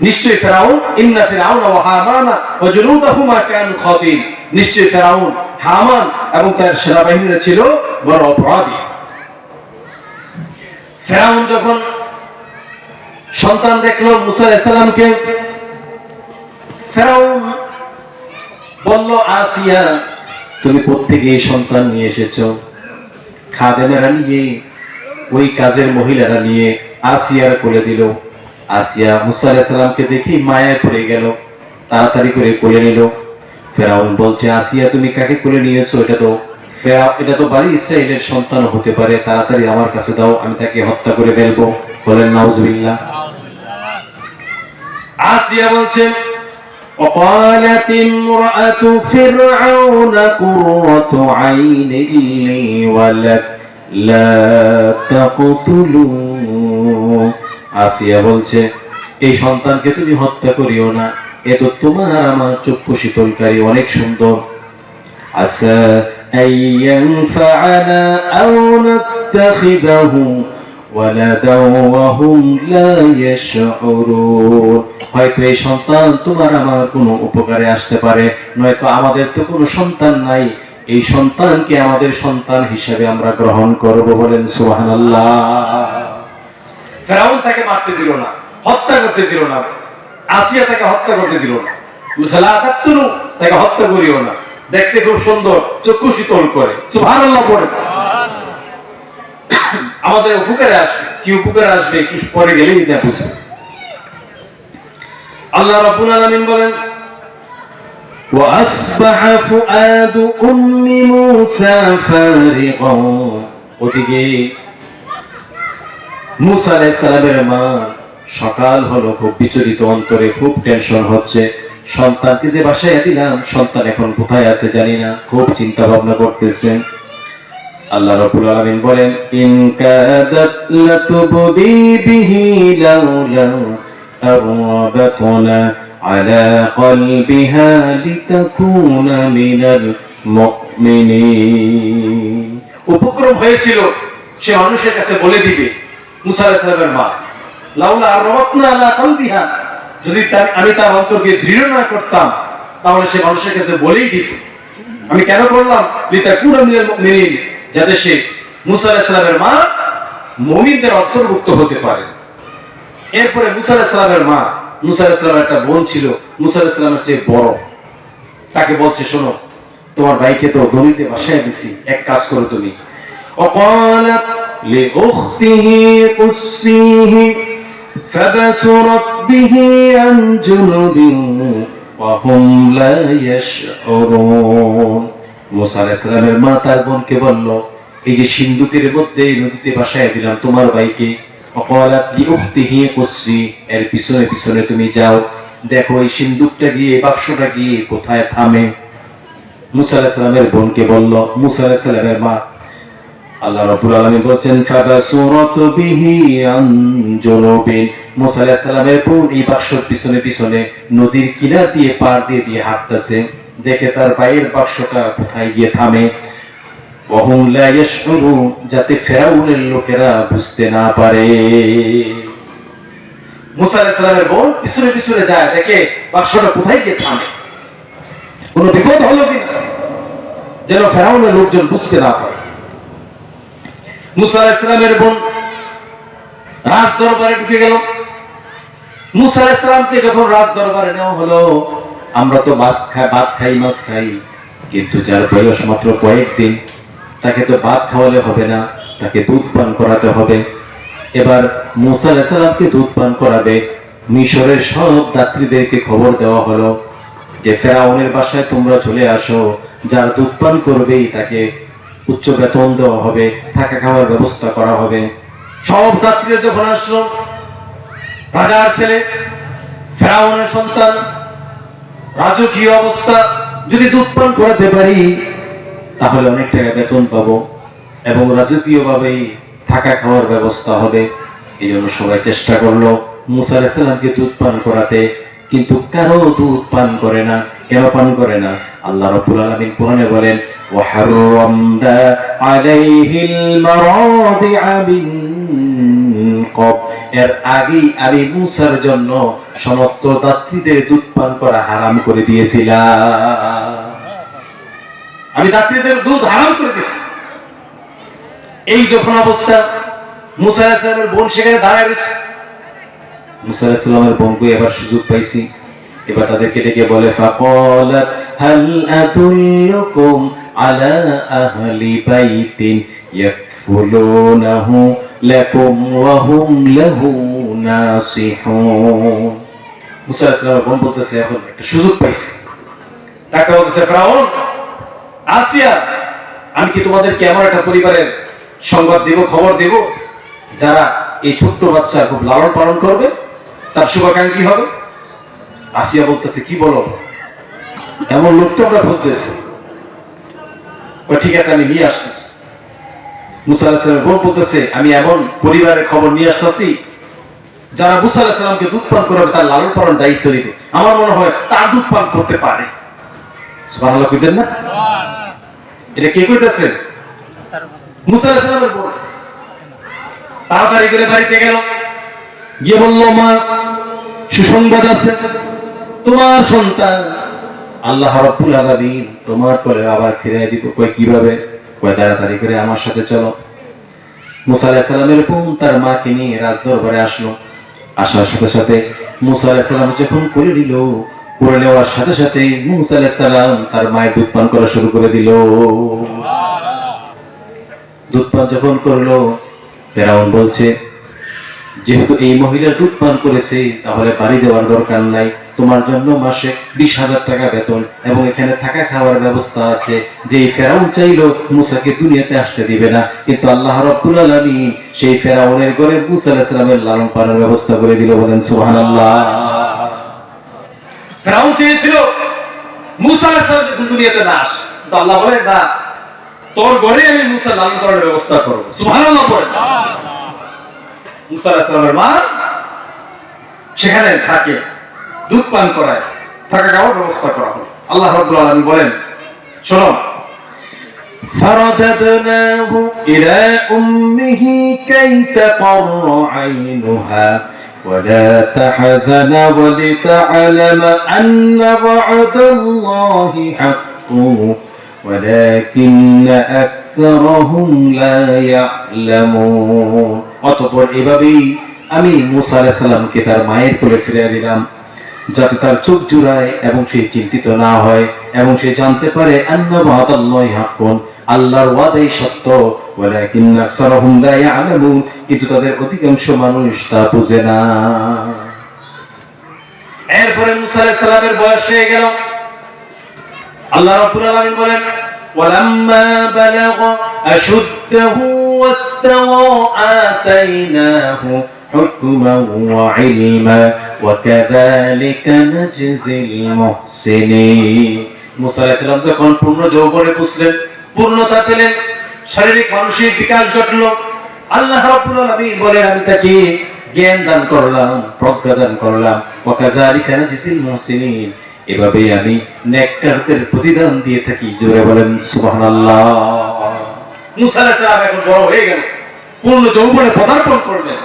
নিশ্চয়ই ফেরাউন, ইন্না ফিরআউনা ওয়া হামানা ওয়া জুনুদাহুমা কানু খাতিন, নিশ্চয়ই ফেরাউন, হামান এবং তার সেনাবাহিনীরা ছিল বড় অপরাধী। ফেরাউন যখন সন্তান দেখলো মুসা আলাইহিস সালামকে, ফেরাউন বলল, আসিয়া তুমি কোত্থেকে এই সন্তান নিয়ে এসেছো? খাদেমেরা নিয়ে, ওই কাজের মহিলারা নিয়ে আসিয়ার কোলে দিল। আসিয়া মুসা আলাইহিস সালামকে দেখি মায়ায় পড়ে গেল, তাড়াতাড়ি করে কোলে নিল। ফেরাউন বলছে, আসিয়া তুমি কাকে কোলে নিয়েছো? এটা তো বানি ইসরাইলের সন্তান হতে পারে, তাড়াতাড়ি আমার কাছে দাও, আমি তাকে হত্যা করে ফেলবো। বলেন নাউজুবিল্লাহ। আসিয়া বলছেন, وقالت امرأة فرعون قرة عين لي ولك لا تقتلوه। আসিয়া বলছে, এই সন্তানকে তুমি হত্যা করিও না, এ তো তোমার আমার চক্ষু শীতলকারী, অনেক সুন্দর। আসা আইয়ানফাআনা আও নাত্তাখিযাহু ওয়ালাদাও ওয়া হুম লা ইয়াশউরুন। হয়তো এই সন্তান তোমার আমার কোনো উপকারে আসতে পারে, নয়তো আমাদের তো কোনো সন্তান নাই, এই সন্তানকে আমাদের সন্তান হিসেবে আমরা গ্রহণ করব। বলেন সুবহানাল্লাহ। ফেরাউন তাকে মারতে দিল না, হত্যা করতে দিল না, আসিয়া তাকে হত্যা করতে দিল না। মুসালা তাকতুলু, তাকে হত্যা করিও না, দেখতে খুব সুন্দর, চক্ষু শীতল করে। সুবহানাল্লাহ পড়ে। আমাদের উপকারে আসবে, কি উপকারে আসবে একটু পরে গেলেই এটা বুঝবে। আল্লাহ রাব্বুল আলামিন বলেন, وَأَصْبَحَ فُؤَادُ أُمِّ مُوسَى فَارِغًا। ওদিকে মুসা আলাইহিস সালামের মা সকাল হলো, খুব বিচলিত অন্তরে, খুব টেনশন হচ্ছে। সন্তানকে যে বাসায় দিলাম, সন্তান এখন কোথায় আছে জানি না, খুব চিন্তা ভাবনা করতেছেন। আল্লাহ রাব্বুল আলামিন বলেন, ইন কাদাত লাতুবদি বিহি লাউলা আরবাতনা আলা কলবিহা লিতাকুনা মিনাল মুমিনিন। উপক্রম হয়েছিল সে মানুষের কাছে বলে দিবে, মুসা আলাইহিস সালামের মা, লাউলা আরবাতনা আলা কলবিহা, যদি আমি তার অন্তরকে দৃঢ় না করতাম তাহলে সে মানুষের কাছে বলেই দিত। আমি কেন করলাম? লিতাকুনা মিনাল মুমিনিন, যাতে সে মুসা আলাইহিস সালামের মা মুমিনদের অন্তর্ভুক্ত হতে পারে। এরপরে মুসা আলাইহিস সালামের মা, মুসা আলাইহিস সালামের একটা বোন ছিল মুসা আলাইহিস সালামের চেয়ে বড়, তাকে বলছে, শোনো, তোমার ভাইকে তো গলিতে বাসায় দিছি, এক কাজ করো তুমি। وقالت لأخته قصيه فبصرت به عن جنب وهم لا يشعرون। মুসা আলাইহিস সালামের মা তার বোনকে বলল, এই যে সিন্ধুকের মধ্যে নদীতে বাসায় দিলাম তোমার ভাইকে, وقالت لأخته قصيه, এর পিছনে পিছনে তুমি যাও, দেখো এই সিন্ধুকটা গিয়ে, বাক্সটা গিয়ে কোথায় থামে। মুসা আলাইহিস সালামের বোনকে বলল, মুসা আলাইহিস সালামের মা, আল্লাহ রাব্বুল আলামিন বলেন ফাবাসুরাত বিহি আন জুনুবিন, মুসা আলাইহিস সালামের বোন এই বাক্সের পিছনে পিছনে নদীর কিনার দিয়ে পার দিয়ে হাঁটতেছে, দেখে তার ভাইয়ের বাক্সটা কোথায় গিয়ে থামে। ওয়াহুম লা ইয়াশউরুন, যাতে ফিরাউনের লোকেরা বুঝতে না পারে। মুসা আলাইহিস সালামের বোন পিছনে পিছনে যায়, দেখে বাক্সটা কোথায় গিয়ে থামে, কোনো বিপদ হলো কিনা, যেন ফিরাউনের লোকজন বুঝতে না পারে। মুসা আলাইহিস সালামের বোন রাজ দরবারে ঢুকে গেল। মুসা আলাইহিস সালামকে যখন রাজ দরবারে নেওয়া হলো, আমরা তো ভাত খাই মাছ খাই, কিন্তু যার বয়স মাত্র কয়েকদিন, তাকে তো ভাত খাওয়ালে হবে না, তাকে দুধ পান করাতে হবে। এবার মুসা আলাইহিস সালামকে দুধ পান করাবে। মিশরের সব যাত্রীদেরকে খবর দেওয়া হলো যে ফেরাউনের বাসায় তোমরা চলে আসো, যার দুধ পান করবেই তাকে উচ্চ বেতন দেওয়া হবে, থাকা খাওয়ার ব্যবস্থা করা হবে। সব যাত্রীরা যখন আসলো, রাজার ছেলে, ফেরাউনের সন্তান, রাজকীয় অবস্থা, যদি দুধ পান করাতে পারি তাহলে অনেক টাকা বেতন পাবো এবং রাজকীয় ভাবেই থাকা খাওয়ার ব্যবস্থা হবে। এই জন্য সবাই চেষ্টা করলো মুসা আলাইহিস সালামকে দুধ পান করাতে, কিন্তু কারো দুধ পান করে না। কেন পান করে না? আল্লাহ রাব্বুল আলামিন কোরআনে বলেন, ওয়াহাররামনা আলাইহিল মারাদিআ মিন ক্বাব, এর আগেই আমি মুসার জন্য সমস্ত যাত্রীদের দুধ পান করা হারাম করে দিয়েছিলাম। আমি যাত্রীদের দুধ হারাম করে দিয়েছি। এই যখন অবস্থা, মুসা আলাইহিস সালামের বোন সেখানে দাঁড়ায় রয়েছে। মুসা আলাইহিস সালামের বোনকে এবার সুযোগ পাইছি, এবার তাদেরকে ডেকে বলে, ফাকালাত হাল আদুল্লুকুম আলা আহলি বাইতিন ইয়াকফুলুনাহু লাকুম ওয়া হুম লাহু নাসিহুন। মুসা আলাইহিস সালামের বোন বলতেছে, এখন একটা সুযোগ পাইছি। তাকে বলতেছে, ফিরাউন, আসিয়া, আমি কি তোমাদেরকে এমন একটা পরিবারের সংবাদ দেব, খবর দেব, যারা এই ছোট্ট বাচ্চা খুব লালন পালন করবে, তার শুভাকাঙ্ক্ষী হবে। আসিয়া বলতেছে, কি বলো, এমন লোক তো আমরা বুঝতেছি। ঠিক আছে, আমি নিয়ে আসতেছি। মুসা আলাইহিস সালামের বোন বলতেছে, আমি এমন পরিবারের খবর নিয়ে আসতেছি যারা মুসা আলাইহিস সালামকে দুধ পান করাবে, তার লালন পালন দায়িত্ব নেবে। আমার মনে হয় তার দুধ পান করতে পারে। সুবহানাল্লাহ কইতেন না? এটা কে কইতেছে? মুসা আলাইহিস সালামের বোন। তাড়াতাড়ি করে বাড়িতে গেল, গিয়ে বলল, মা, সুসংবাদ আছে, তোমার সন্তান আল্লাহ রাব্বুল আলামিন তোমার করে আবার ফিরিয়ে দিব। কই কিভাবে? কই তাড়াতাড়ি করে আমার সাথে চলো। মুসা আলাইহিস সালামের বোন তার মাকে নিয়ে রাজ দরবারে আসলো। আসার সাথে সাথে মুসা আলাইহিস সালাম যখন করে দিল, করে নেওয়ার সাথে সাথে মুসা আলাইহিস সালাম তার মায়ের দুধ পান করা শুরু করে দিল। দুধ পান যখন করলো, ফেরাউন বলছে, যেহেতু এই মহিলার দুধ পান করেছে, তাহলে বাড়ি দেওয়ার দরকার নাই, তোমার জন্য মাসে 20,000 টাকা বেতন এবং এখানে থাকা খাওয়ার ব্যবস্থা আছে। যে ফেরাউন চাইলো মুসাকে দুনিয়াতে আসতে দিবে না, কিন্তু আল্লাহ রাব্বুল আলামিন সেই ফেরাউনের ঘরে মুসা আলাইহিস সালামের লালন পালনের ব্যবস্থা করে দিল। বলেন সুবহানাল্লাহ। ফেরাউন চেয়েছিল মুসা আলাইহিস সালাম দুনিয়াতে না আসে, তো আল্লাহ বলেন, না, তোর ঘরে আমি মুসা লালন পালনের ব্যবস্থা করব। সুবহানাল্লাহ বলেন। মুসা আলাইহিস সালামের মা সেখানে থাকে, দুধ পান করায়, থাকা খাওয়ার ব্যবস্থা করা হয়। আল্লাহ রাব্বুল আলামিন বলেন, শোনো, ফারাদাদনাহু ইলা উম্মিহি কাই তাকাররা আইনুহা ওয়া লা তাহজানা ওয়া লিতা'লামা আন্না ওয়া'দাল্লাহি হাক্কুন ওয়ালাকিন্না আকসারহুম লা ইয়ালামুন। অতঃপর এভাবেই আমি মুসা আলাইহিস সালামকে তার মায়ের কোলে ফিরিয়ে দিলাম, যাতে তার চোখ জুড়ায় এবং সে চিন্তিত না হয় এবং সে জানতে পারে আন্না ওয়াদাল্লাহি হাক্কুন, আল্লাহর ওয়াদাই সত্য। ওয়ালাকিন্না আকসারহুম লা ইয়ালামুন, কিন্তু তাদের অধিকাংশ মানুষ তা বুঝে না। এরপরে মুসা আলাইহিস সালামের বয়স হয়ে গেল। আল্লাহ রাব্বুল আলামিন বলেন, ওয়ালাম্মা বালাগা আশুদ্দাহু ওয়াস্তাওয়া আতাইনাহু হুকমান ওয়া ইলমা ওয়া কাযালিকা নাজজিল মুহসিনিন। মুসা আলাইহিস সালাম যখন পূর্ণ যৌবনে পৌঁছলেন, পূর্ণতা পেলেন, শারীরিক মানসিক বিকাশ ঘটল, আল্লাহ রাব্বুল আলামিন বলেন আমি তাকে জ্ঞান দান করলাম, প্রজ্ঞা দান করলাম। ওয়া কাযালিকা নাজজিল মুহসিনিন, এভাবে আমি নেককারদের প্রতিদান দিয়ে থাকি। জোরে বলেন সুবহানাল্লাহ। মুসা আলাইহিস সালাম এখন বড় হয়ে গেল, পূর্ণ যৌবনে পদার্পণ করলেন,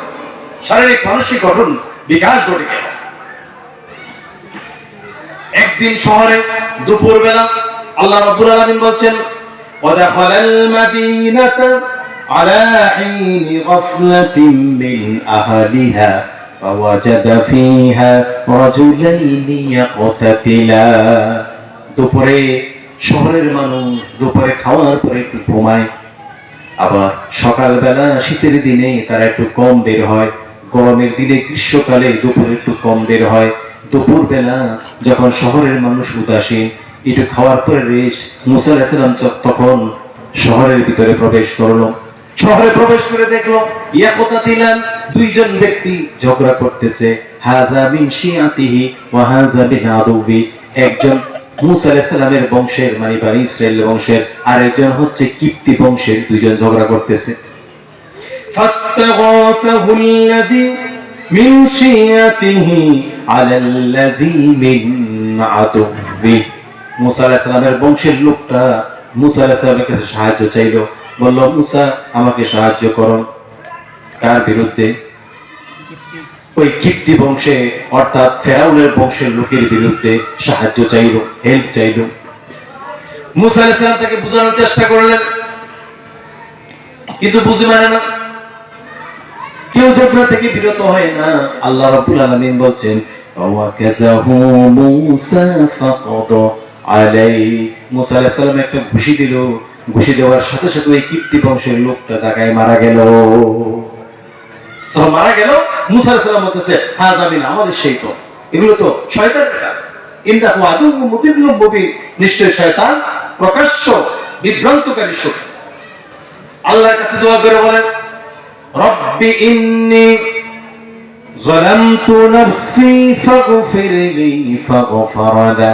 শারীরিক মানসিক গঠন বিকাশ ঘটে গেল। একদিন শহরে দুপুরবেলা আল্লাহ রাব্বুল আলামিন বলছেন, ওয়াদাখালাল মাদিনাতা আলা হিনি গাফলাতিন মিন আহলিহা فوجد فيها رجلين يقتتلان। দুপুরে শহরের মানুষ দুপুরে খাওয়ার পরে একটু ঘুমায়, আবার সকালবেলা শীতের দিনে তারা একটু কম বের হয়, গরমের দিনে গ্রীষ্মকালে দুপুরে একটু কম বের হয়। দুপুর বেলা যখন শহরের মানুষ উদাসীন, একটু খাওয়ার পরে রেস্ট, মুসা আলাইহিস সালাম তখন শহরের ভিতরে প্রবেশ করলো। শহরে প্রবেশ করে দেখলো ইয়াকতাতিলান, দুইজন ব্যক্তি ঝগড়া করতেছে। হাযা মিন শিয়াতিহি ওয়া হাযা মিন আদুবি, একজন মুসা আলাইহিস সালামের বংশের মানে বনি ইসরাইল বংশের, আর একজন হচ্ছে কিপ্তি বংশের, দুইজন ঝগড়া করতেছে। ফাস্তাগাসাহু আল্লাযী মিন শিয়াতিহি আলাল্লাযী মিন আদুবি, মুসা আলাইহিস সালামের বংশের লোকটা মুসা আলাইহিস সালামের কাছে সাহায্য চাইলো, বলল মুসা আমাকে সাহায্য করুন। কার বিরুদ্ধে? ওই কিপ্তি বংশে অর্থাৎ ফেরাউনের বংশের লোকের বিরুদ্ধে সাহায্য চাইল, হেল্প চাইল। মুসা আলাইহিস সালাম তাকে বোঝানোর চেষ্টা করলেন, কিন্তু বুঝে মানে না, কেউ ঝগড়া থেকে বিরত হয় না। আল্লাহ রাব্বুল আলামিন বলছেন, ওয়াকাযাহু মুসা ফাকাদা আলাইহি, মুসা আলাইহিস সালাম একটা ঘুষি দিল, ঘুষি দেওয়ার সাথে সাথে ওই কিপ্তি বংশের লোকটা জায়গায় মারা গেল। যখন মারা গেল, মুসা আলাইহিস সালাম বলতেছে হাযা মিন আমাদের শাইতান, এগুলো তো শয়তানের কাজ। ইন্নাহু আদুউম মুদিল্লুম মুবিন, নিশ্চয় শয়তান প্রকাশ্য বিভ্রান্তকারী শক্তি। আল্লাহর কাছে দোয়া করে বলেন, রব্বি ইন্নী যালামতু নাফসি ফাগফিরলি ফাগফারা লা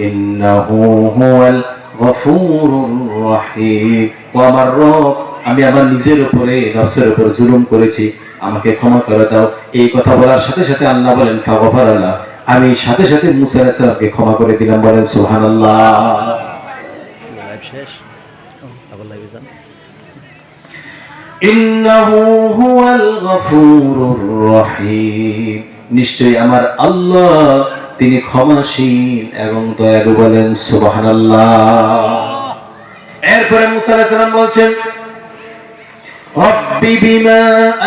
ইন্নাহু হুয়াল গফুরুর রহিম। ও আমার রব, আমি আমার নিজের উপরে নফসের উপর জুলুম করেছি, আমাকে ক্ষমা করে দাও। এই কথা বলার সাথে সাথে আল্লাহ বলেন ফাগফারা লা, আমি সাথে সাথে মুসা আলাইহিস সালামকে ক্ষমা করে দিলাম। বলেন সুবহানাল্লাহ। ইন্নাহু হুয়াল গফুরুর রহিম, নিশ্চয়ই আমার আল্লাহ তিনি ক্ষমাশীল এবং দয়ালু। বলেন সুবহানাল্লাহ। এরপরে মুসা আলাইহিস সালাম বলছেন, রব্বি বিমা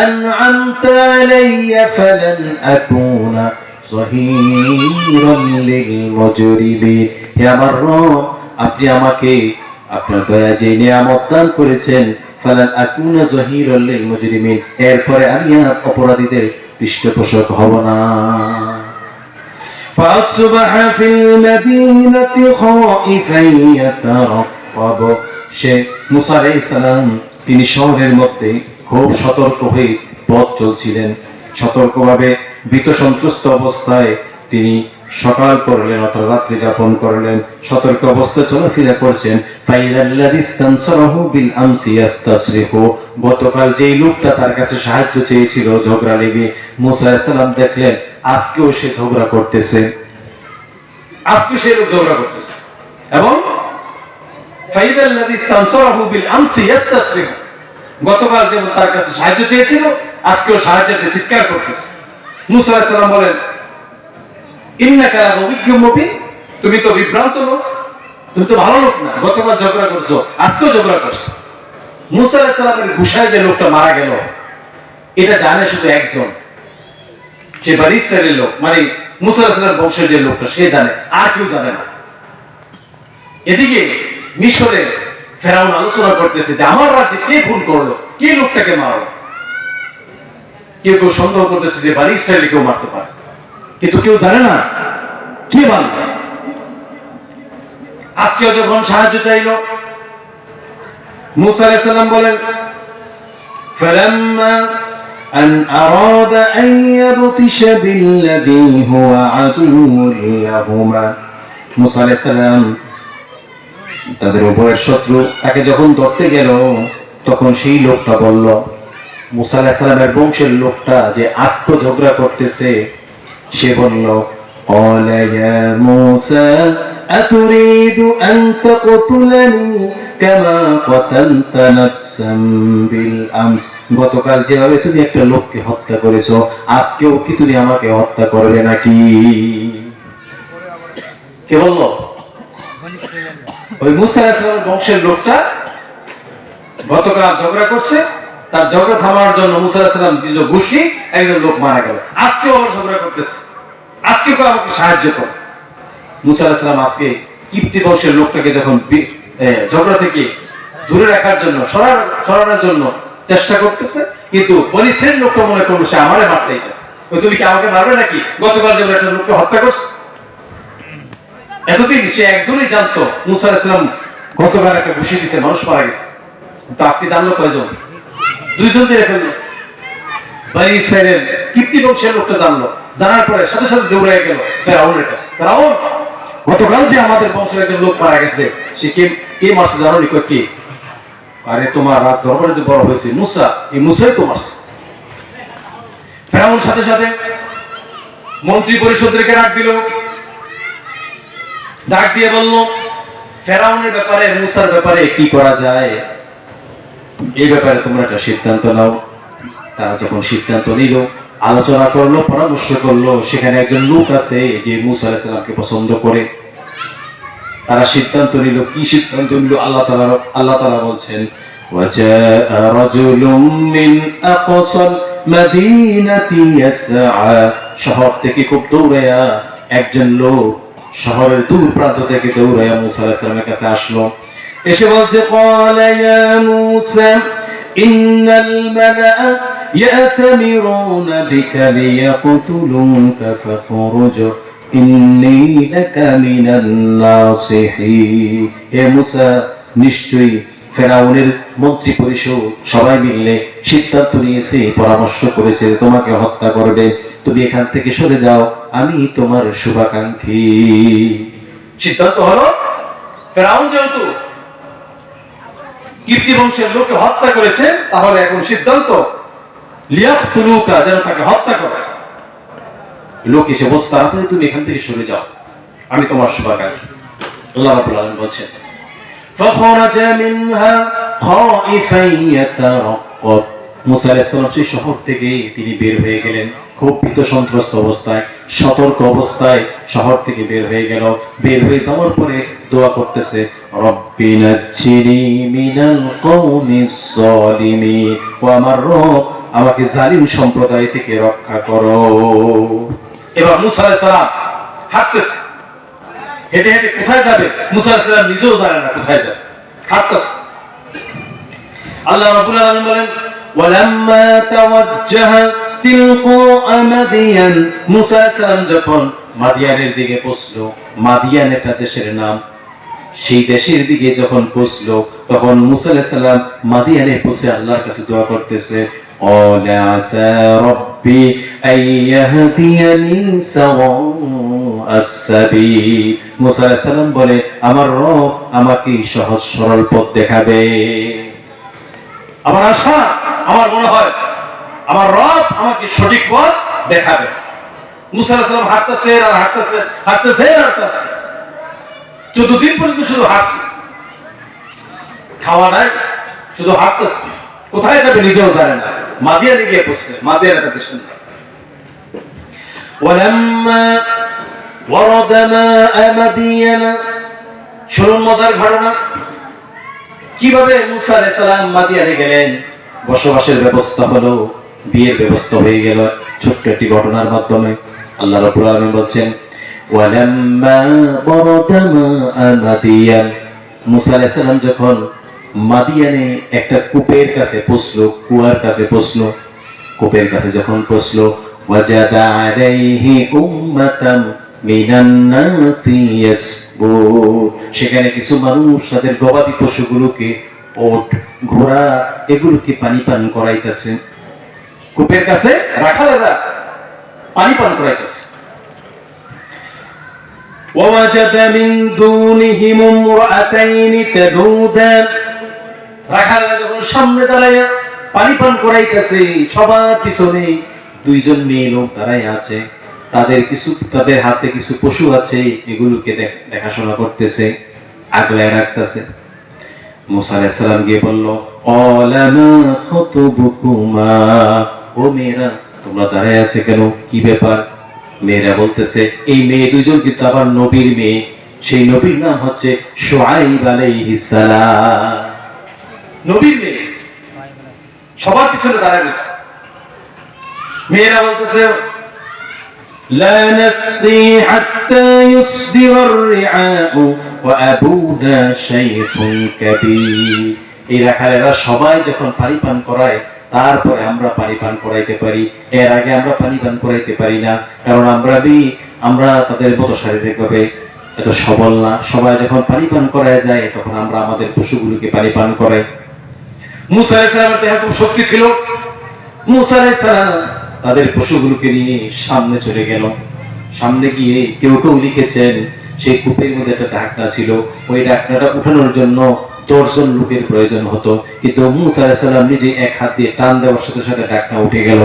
আন'আমতা আলাইয়া ফালান আকুনা যাহিরান লিল মুজরিমিন। হে আমার রব, আপনি আমাকে আপনার দয়া যে নিয়ামত দান করেছেন, ফালান আকুনা যাহিরান লিল মুজরিমিন, এরপরে আমি আর অপরাধীদের পৃষ্ঠপোষক হব না। فأصبح في المدينة خائفا يترقب, সে মুসা আলাইহিস সালাম তিনি শহরের মধ্যে খুব সতর্ক হয়ে পথ চলছিলেন। সতর্কভাবে ভীত সন্ত্রস্ত অবস্থায় তিনি সকাল করলেন অথবা রাত্রি যাপন করলেন, সতর্ক অবস্থায় চলাফেরা করছেন। ফাইদাল্লাযী ইসতানসারাহু বিল আমসি ইস্তাসরিহু, গতকাল যেই লোকটা তার কাছে সাহায্য চেয়েছিল ঝগড়া লেগে, মুসা আলাইহিস সালাম দেখলেন আজকেও সে ঝগড়া করতেছে, আজকে সে লোক ঝগড়া করতেছে। এবং ফাইদাল্লাযী ইসতানসারাহু বিল আমসি ইস্তাসরিহু, গতকাল যেমন তার কাছে সাহায্য চেয়েছিল আজকেও সাহায্যের চিৎকার করতেছে। মুসা আলাইহিস সালাম বলেন, ইন্নাকা লাগাবিয়্যুম মুবিন, তুমি তো বিভ্রান্ত লোক, তুমি তো ভালো লোক না, গতকাল ঝগড়া করছো, আজকেও ঝগড়া করছো। মুসা আলাইহিস সালামের গুশায় যে লোকটা মারা গেল, এটা জানে শুধু একজন, সে বনী ইসরাইলের লোক, মানে মুসা আলাইহিস সালামের বংশের যে লোকটা, সে জানে, আর কেউ জানে না। এদিকে মিশরে ফেরাউন আলোচনা করতেছে যে আমার রাজ্যে কে খুন করলো, কে লোকটাকে মারলো। কেউ কেউ সন্দেহ করতেছে যে বনী ইসরাইল কেউ মারতে পারে, কিন্তু কেউ জানে না কে মারলো। আজকেও যখন সাহায্য চাইল, মুসা আলাইহিস সালাম বলেন ফালাম্মা আন আরাদা আন ইয়াবতিশা বিল্লাযী হুয়া আদুউন লাহুমা, মুসা আলাইহিস সালাম তাদের উপরের শত্রু, তাকে যখন ধরতে গেল, তখন সেই লোকটা বলল, মুসা আলাইহিস সালামের বংশের লোকটা যে আস্ত ঝগড়া করতেছে, সে বলল قال يا موسى أتريد أن تقتلني كما قتلت نفسا بالأمس, গতকাল যেভাবে তুমি একটা লোককে হত্যা করেছো, আজকেও কি তুমি আমাকে হত্যা করবে নাকি? কে বলল? ওই মুসা আলাইহিস সালামের বংশের লোকটা গতকাল ঝগড়া করছে, তার ঝগড়া থামানোর জন্য মুসা আলাইহিস সালাম দিল ঘুষি, একজন লোক মারা গেল। আজকেও আবার ঝগড়া করতেছে, আজকে কেউ আমাকে সাহায্য করো। মুসা আলাইহিস সালাম আজকে কিপ্তি বংশের লোকটাকে যখন ঝগড়া থেকে দূরে রাখার জন্য, সরানোর জন্য চেষ্টা করতেছে, কিন্তু বনী ইসরাইলের লোকটা মনে করলো সে আমারে মারতে আইতেছে, ওই তুমি কি আমাকে মারবে নাকি? গতকাল যখন একটা লোককে হত্যা করছে। এতদিন সে একজনই জানতো মুসা আলাইহিস সালাম গতকাল একটা ঘুষি দিছে, মানুষ মারা গেছে, কিন্তু আজকে জানলো কয়জন? দুইজন জেনে ফেললো। বনী ইসরাইলের কিপ্তি বংশের লোকটা জানলো, জানার পরে সাথে সাথে দৌড়ে গেল ফেরাউনের কাছে। ফেরাউন, গতকাল যে আমাদের বংশের একজন লোক মারা গেছে, সে কে মারছে জানো নি? কে? আরে তোমার রাজ দরবারে যে বড় হয়েছে মুসা, এই মুসাই তো মারছে। ফেরাউন সাথে সাথে মন্ত্রী পরিষদকে ডাক দিয়ে বলল, ফেরাউনের ব্যাপারে, মুসার ব্যাপারে কি করা যায়, এই ব্যাপারে তোমরা একটা সিদ্ধান্ত নাও। তারা যখন সিদ্ধান্ত নিল, আলোচনা করলো, পরামর্শ করলো, সেখানে একজন লোক আছে যে মুসা আলাইহিস সালামকে পছন্দ করে। তারা সিদ্ধান্ত নিল। কি সিদ্ধান্ত নিল? আল্লাহ তাআলা বলছেন, ওয়াজাআ রাজুলুম মিন আকসাল মাদিনাতি ইয়াসআ, শহর থেকে খুব দৌড়ায়া একজন লোক শহরের দূর প্রান্ত থেকে দৌড়ায়া মুসা আলাইহিস সালামের কাছে আসলো। এসে বলছে, ক্বালা ইয়া মুসা ইন্নাল মালাআ يأتمرون بك ليقتلوك فاخرج إني لك من الناصحين। হে মুসা, নিশ্চয়ই ফেরাউনের মন্ত্রী পরিষদ সবাই মিলে সিদ্ধান্ত নিয়েছে, পরামর্শ করেছে তোমাকে হত্যা করবে, তুমি এখান থেকে সরে যাও, আমি তোমার শুভাকাঙ্ক্ষী। সিদ্ধান্ত হলো, ফেরাউন যেহেতু কিপ্তি বংশের লোককে হত্যা করেছে, তাহলে এখন সিদ্ধান্ত লিয়াকতুলুকা, যেন তাকে হত্যা করে। লোক এসে বলছে, তাড়াতাড়ি তুমি এখান থেকে সরে যাও, আমি তোমার শুভাকাঙ্ক্ষী। আল্লাহ রাব্বুল আলামিন বলছেন, ফাখরাজা মিনহা খাইফান ইয়াতারাক্কাব, মুসা আলাইহিস সালাম সেই শহর থেকে তিনি বের হয়ে গেলেন, খুব ভীত সন্ত্রস্ত অবস্থায়, সতর্ক অবস্থায় শহর থেকে বের হয়ে গেল। বের হয়ে যাওয়ার পরে দোয়া করতেছে, রব্বি নাজ্জিনি মিনাল কওমিজ যালিমিন, ও আমার রব, আমাকে জালিম সম্প্রদায় থেকে রক্ষা করো। এবার মুসা আলাইহিস সালাম হাঁটতেছে, হেঁটে হেঁটে কোথায় যাবে মুসা আলাইহিস সালাম নিজেও জানে না কোথায় যাবে, হাঁটতেছে। আল্লাহ রাব্বুল আলামিন বলেন, ওয়ালাম্মা তাওয়াজ্জাহা তিলকা মাদিয়ান, মুসা আলাইহিস সালাম যখন মাদিয়ানের দিকে পৌঁছলো, মাদিয়ান একটা দেশের নাম, সেই দেশের দিকে যখন পৌঁছলো, তখন মুসা আলাইহিস সালাম মাদিয়ানে পৌঁছে আল্লাহর কাছে দোয়া করতেছে, قال عسى ربي أن يهديني سواء السبيل, মুসা আলাইহিস সালাম বলে, আমার রব আমাকে সহজ সরল পথ দেখাবে। আমার আশা, আমার মনে হয় আমার রব আমাকে সঠিক পথ দেখাবে। মুসা আলাইহিস সালাম হাঁটতেছে আর হাঁটতেছে, হাঁটতেছে আর হাঁটতেছে, 14 দিন পর্যন্ত শুধু হাঁটছে, খাওয়া নাই, শুধু হাঁটতেছে, কোথায় যাবে নিজেও জানে না। মাদিয়ানে গিয়ে পৌঁছছে, মাদিয়ান একটা দেশের নাম। ওয়ালাম্মা ওয়ারাদা মা মাদিয়ানা শুনুন মজার ঘটনা, কিভাবে মুসা আলাইহিস সালাম মাদিয়ানে গেলেন, বসবাসের ব্যবস্থা হলো, বিয়ের ব্যবস্থা হয়ে গেল ছোট্ট একটি ঘটনার মাধ্যমে। আল্লাহ রাব্বুল আলামিন বলছেন, ওয়ালাম্মা বারাদা মা মাদিয়ান, মুসা আলাইহিস সালাম যখন মাদিয়ানে একটা কূপের কাছে পৌঁছলো, কুয়ার কাছে পৌঁছলো, কূপের কাছে যখন পৌঁছলো, ওয়াজাদা আলাইহি উম্মাতাম মিনান নাসি ইয়াসবুন, সেখানে কিছু মানুষ তাদের গবাদি পশুগুলোকে, ওট, ঘোড়া, এগুলোকে পানি পান করাইতেছে। কূপের কাছে রাখালেরা পানি পান করাইতেছে। ওয়াজাদা মিন দুনিহিম ইমরাতাইনি তাদুদান, রাখালেরা যখন সামনে দাঁড়ায় পানি পান করাইতেছে, সবার পিছনে দুইজন মেয়ে লোক দাঁড়ায় আছে, তাদের হাতে কিছু পশু আছে, এগুলোকে দেখাশোনা করতেছে, আগলায় রাখতেছে। মুসা আলাইহিস সালাম গিয়ে বলল, ক্বালা মা খাতুবুকুমা, ও মেয়েরা তোমরা দাঁড়ায় আছে কেন, কি ব্যাপার? মেয়েরা বলতেছে, এই মেয়ে দুজন কিন্তু আবার নবীর মেয়ে, সেই নবীর নাম হচ্ছে শুআইব আলাইহিস সালাম, নবীর মেয়ে। সবার পিছনে দাঁড়ায় গেছে। মেয়েরা বলতেছে, لا نسقي حتى يصدر الرعاء وأبونا شيخ كبير, এই রাখালেরা সবাই যখন পানি পান করায় তারপরে আমরা পানি পান করাইতে পারি, এর আগে আমরা পানি পান করাইতে পারি না, কারণ আমরা তাদের মতো শারীরিকভাবে এত সবল না। সবাই যখন পানি পান করায় যায় তখন আমরা আমাদের পশুগুলোকে পানি পান করাই। মুসা আলাইহিস সালামের দেহে খুব শক্তি ছিল। মুসা আলাইহিস সালাম তাদের পশুগুলোকে নিয়ে সামনে চলে গেল। সামনে গিয়ে কেউ কেউ লিখেছেন সেই কূপের মধ্যে একটা ঢাকনা ছিল, ওই ঢাকনাটা উঠানোর জন্য 10 জন লোকের প্রয়োজন হতো, কিন্তু মুসা আলাইহিস সালাম নিজে এক হাত দিয়ে টান দেওয়ার সাথে সাথে ঢাকনা উঠে গেল।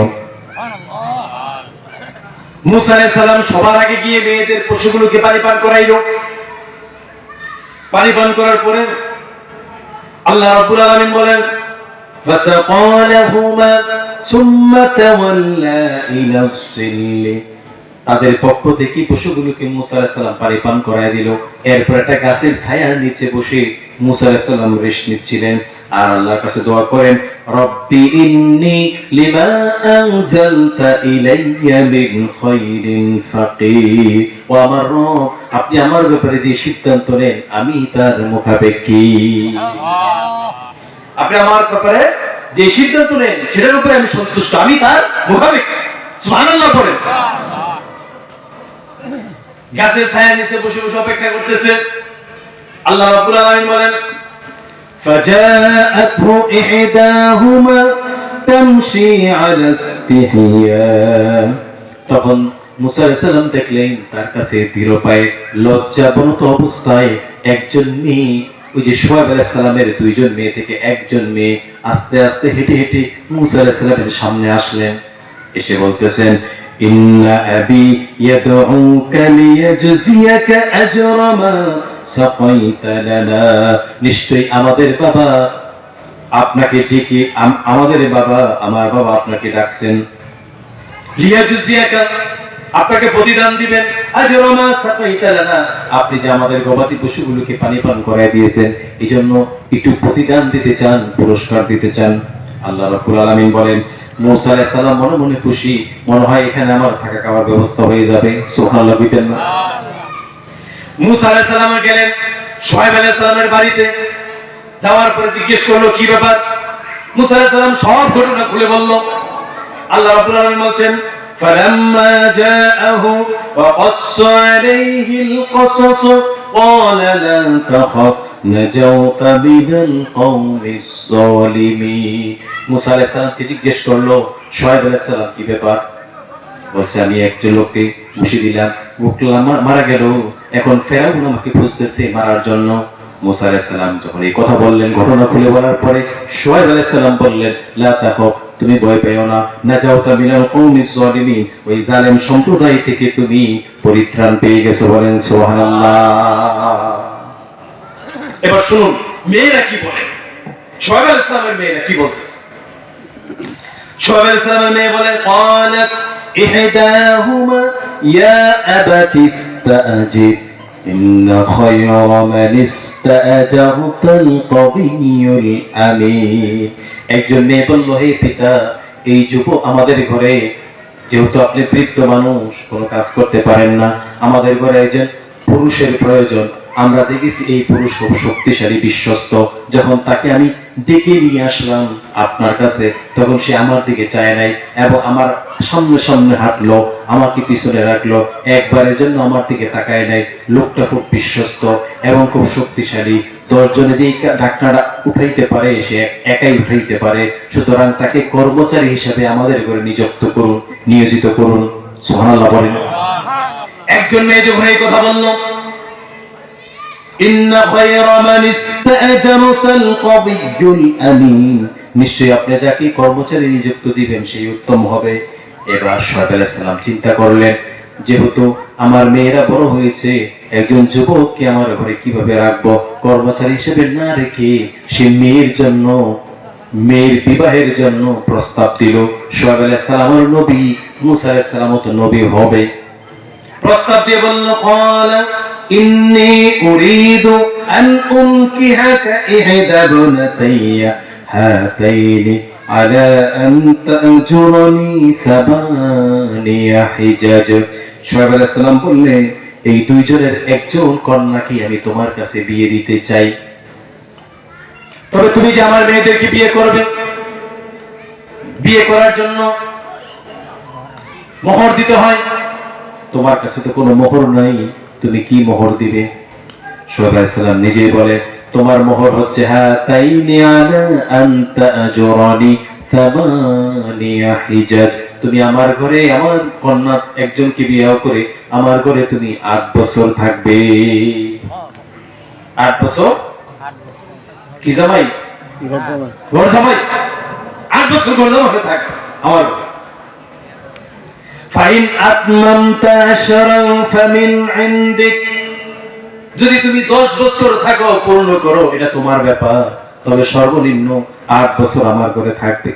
মুসা আলাইহিস সালাম সবার আগে গিয়ে মেয়েদের পশুগুলোকে পানি পান করাইলো। পানি পান করার পরে আল্লাহ রাব্বুল আলামিন বলেন, فسقى لهما ثم تولى إلى الظل, তাদের পক্ষ থেকে পশুগুলোকে মুসা আলাইহিস সালাম পানি পান করায় দিল। এরপর একটা গাছের ছায়ার নিচে বসে মুসা আলাইহিস সালাম রেস্ট নিচ্ছিলেন আর আল্লাহর কাছে দোয়া করেন, রব্বি ইন্নী লিমা আনজালতা ইলাইয়া মিন খাইরিন ফাকির, ও আমার রব আপনি আমার ব্যাপারে যে সিদ্ধান্ত নেন আমি তার মুখাপেক্ষী। আপনি আমার ব্যাপারে যে সিদ্ধান্ত নেন সেটার উপরে আমি সন্তুষ্ট, আমি তার মুখাপেক্ষী। সুবহানাল্লাহ পড়েন। গাছের ছায়ার নিচে বসে বসে অপেক্ষা করতেছে। আল্লাহ রাব্বুল আলামিন বলেন, فجاءته إحداهما تمشي على استحياء, তখন মুসা আলাইহিস সালাম দেখলেন তার কাছে ধীর পায়ে লজ্জাবনত অবস্থায় একজন মেয়ে, ওই যে শুআইব আলাইহিস সালামের 2 জন মেয়ে থেকে একজন মেয়ে আস্তে আস্তে হেঁটে হেঁটে মুসা আলাইহিস সালামের সামনে আসলেন। এসে বলতেছেন, ইন্না আবি ইয়াদউকা লিয়াজজিয়াকা আজরা মা সাকাইতা লানা, নিশ্চয়ই আমাদের বাবা আপনাকে ডেকে, আমার বাবা আপনাকে ডাকছেন, লিয়াজজিয়াকা আপনাকে প্রতিদান দিবেন, আজরা মা সাকাইতা লানা আপনি যে আমাদের গবাদি পশুগুলোকে পানি পান করায় দিয়েছেন এই জন্য একটু প্রতিদান দিতে চান, পুরস্কার দিতে চান। আল্লাহ রাব্বুল আলামিন বলেন, মুসা আলাইহিস সালাম মনে মনে খুশি, মনে হয় এখানে আমার থাকা খাওয়ার ব্যবস্থা হয়ে যাবে। সুবহানাল্লাহ বিতেন না। মুসা আলাইহিস সালাম গেলেন শুআইব আলাইহিস সালামের বাড়িতে। যাওয়ার পরে জিজ্ঞেস করলো কি ব্যাপার। মুসা আলাইহিস সালাম সব ঘটনা খুলে বলল। আল্লাহ রাব্বুল আলামিন বলেন, فلما جاءه وقص عليه القصص قال لا تخف نجوت من القوم الظالمين, মুসা আলাইহিস সালামকে জিজ্ঞেস করলো শুআইব আলাইহিস সালাম কি ব্যাপার। বলছে, আমি একটা লোককে মুশি দিলাম, মারা গেল, এখন ফেরাউন আমাকে খুঁজতেছে মারার জন্য। মুসা আলাইহিস সালাম যখন এই কথা বললেন, ঘটনা খুলে বলার পরে শুআইব আলাইহিস সালাম বললেন, লা তাখাফ তুমি ভয় পেও না, নাজাউতা মিনাল কওমিজ জালিমিন ওই জালেম সম্প্রদায় থেকে তুমি পরিত্রাণ পেয়ে গেছো। বলেন সুবহানাল্লাহ। এবার শুনুন মেয়েরা কি বলে, শুআইব আলাইহিস সালামের মেয়েরা কি বলতেছে। শুআইব আলাইহিস সালামের মেয়ে বলে, قالت إحداهما يا أبت استأجر ইন্না খায়রা মান ইসতাআজারতাল কবিয়্যুল আমিন। একজন মেয়ে বলল, হে পিতা, এই যুবক আমাদের ঘরে, যেহেতু আপনি বৃদ্ধ মানুষ, কোনো কাজ করতে পারেন না, আমাদের ঘরে একজন পুরুষের প্রয়োজন। আমরা দেখেছি এই পুরুষ খুব শক্তিশালী, বিশ্বস্ত। যখন তাকে আমি ডেকে নিয়ে আসলাম আপনার কাছে, তখন সে আমার দিকে চায় নাই এবং আমার সামনে সামনে হাঁটলো, আমাকে পিছনে রাখলো, একবারের জন্য আমার দিকে তাকায় নাই। লোকটা খুব বিশ্বস্ত এবং খুব শক্তিশালী। 10 জনে যে ঢাকনাটা উঠাইতে পারে সে একাই উঠাইতে পারে। সুতরাং তাকে কর্মচারী হিসেবে আমাদের ঘরে নিয়োজিত করুন। সুবহানাল্লাহ বলেন। একজন মেয়ে যখন এই কথা বলল, ইন্না খায়রা মান ইসতাআজারতাল কবিয়্যুল আমিন, নিশ্চয়ই আপনি যাকে কর্মচারী নিযুক্ত দিবেন সেই উত্তম হবে। এবার শুআয়ব আলাইহিস সালাম চিন্তা করলেন, যেহেতু আমার মেয়েরা বড় হয়েছে, একজন যুবককে আমার ঘরে কিভাবে রাখবো? কর্মচারী হিসেবে না রেখে সে মেয়ের বিবাহের জন্য প্রস্তাব দিল। শুআয়ব আলাইহিস সালামের নবী, মূসা আলাইহিস সালামও তো নবী হবে। প্রস্তাব দিয়ে বলল, ক্বালা ইন্নী উরিদু আন উনকিহাকা ইহদা বুনাতাইয়া হাতাইনি আলা আন তা'জুরনি সাবানিয়া হিজাজ। শুআয়ব আলাইহিস সালাম বললেন, এই 2 জনের একজন কন্যাকে আমি তোমার কাছে বিয়ে দিতে চাই। তবে তুমি যে আমার মেয়েদেরকে বিয়ে করবে, বিয়ে করার জন্য মোহর দিতে হয়। তোমার কাছে তো কোনো মোহর নাই, তুমি কি মোহর দিবে? শুআয়ব আলাইহিস সালাম নিজেই বলে, তোমার মোহর হচ্ছে হাতাইনি আলা আন তা'জুরনি সাবানিয়া হিজাজ। তুমি আমার ঘরে আমার কন্যা একজনকে বিয়ে করে আমার ঘরে তুমি 8 বছর থাকবে। 8 বছর কি জামাই? ঘর জামাই। 8 বছর ঘর জামাই হয়ে থাকবে আমার ঘরে। ফাইন আতমামতা আশরান ফামিন ইনদিক, যদি তুমি 10 বছর থাকো, পূর্ণ করো, এটা তোমার ব্যাপার, তবে সর্বনিম্ন 8 বছর আমার ঘরে থাকবে।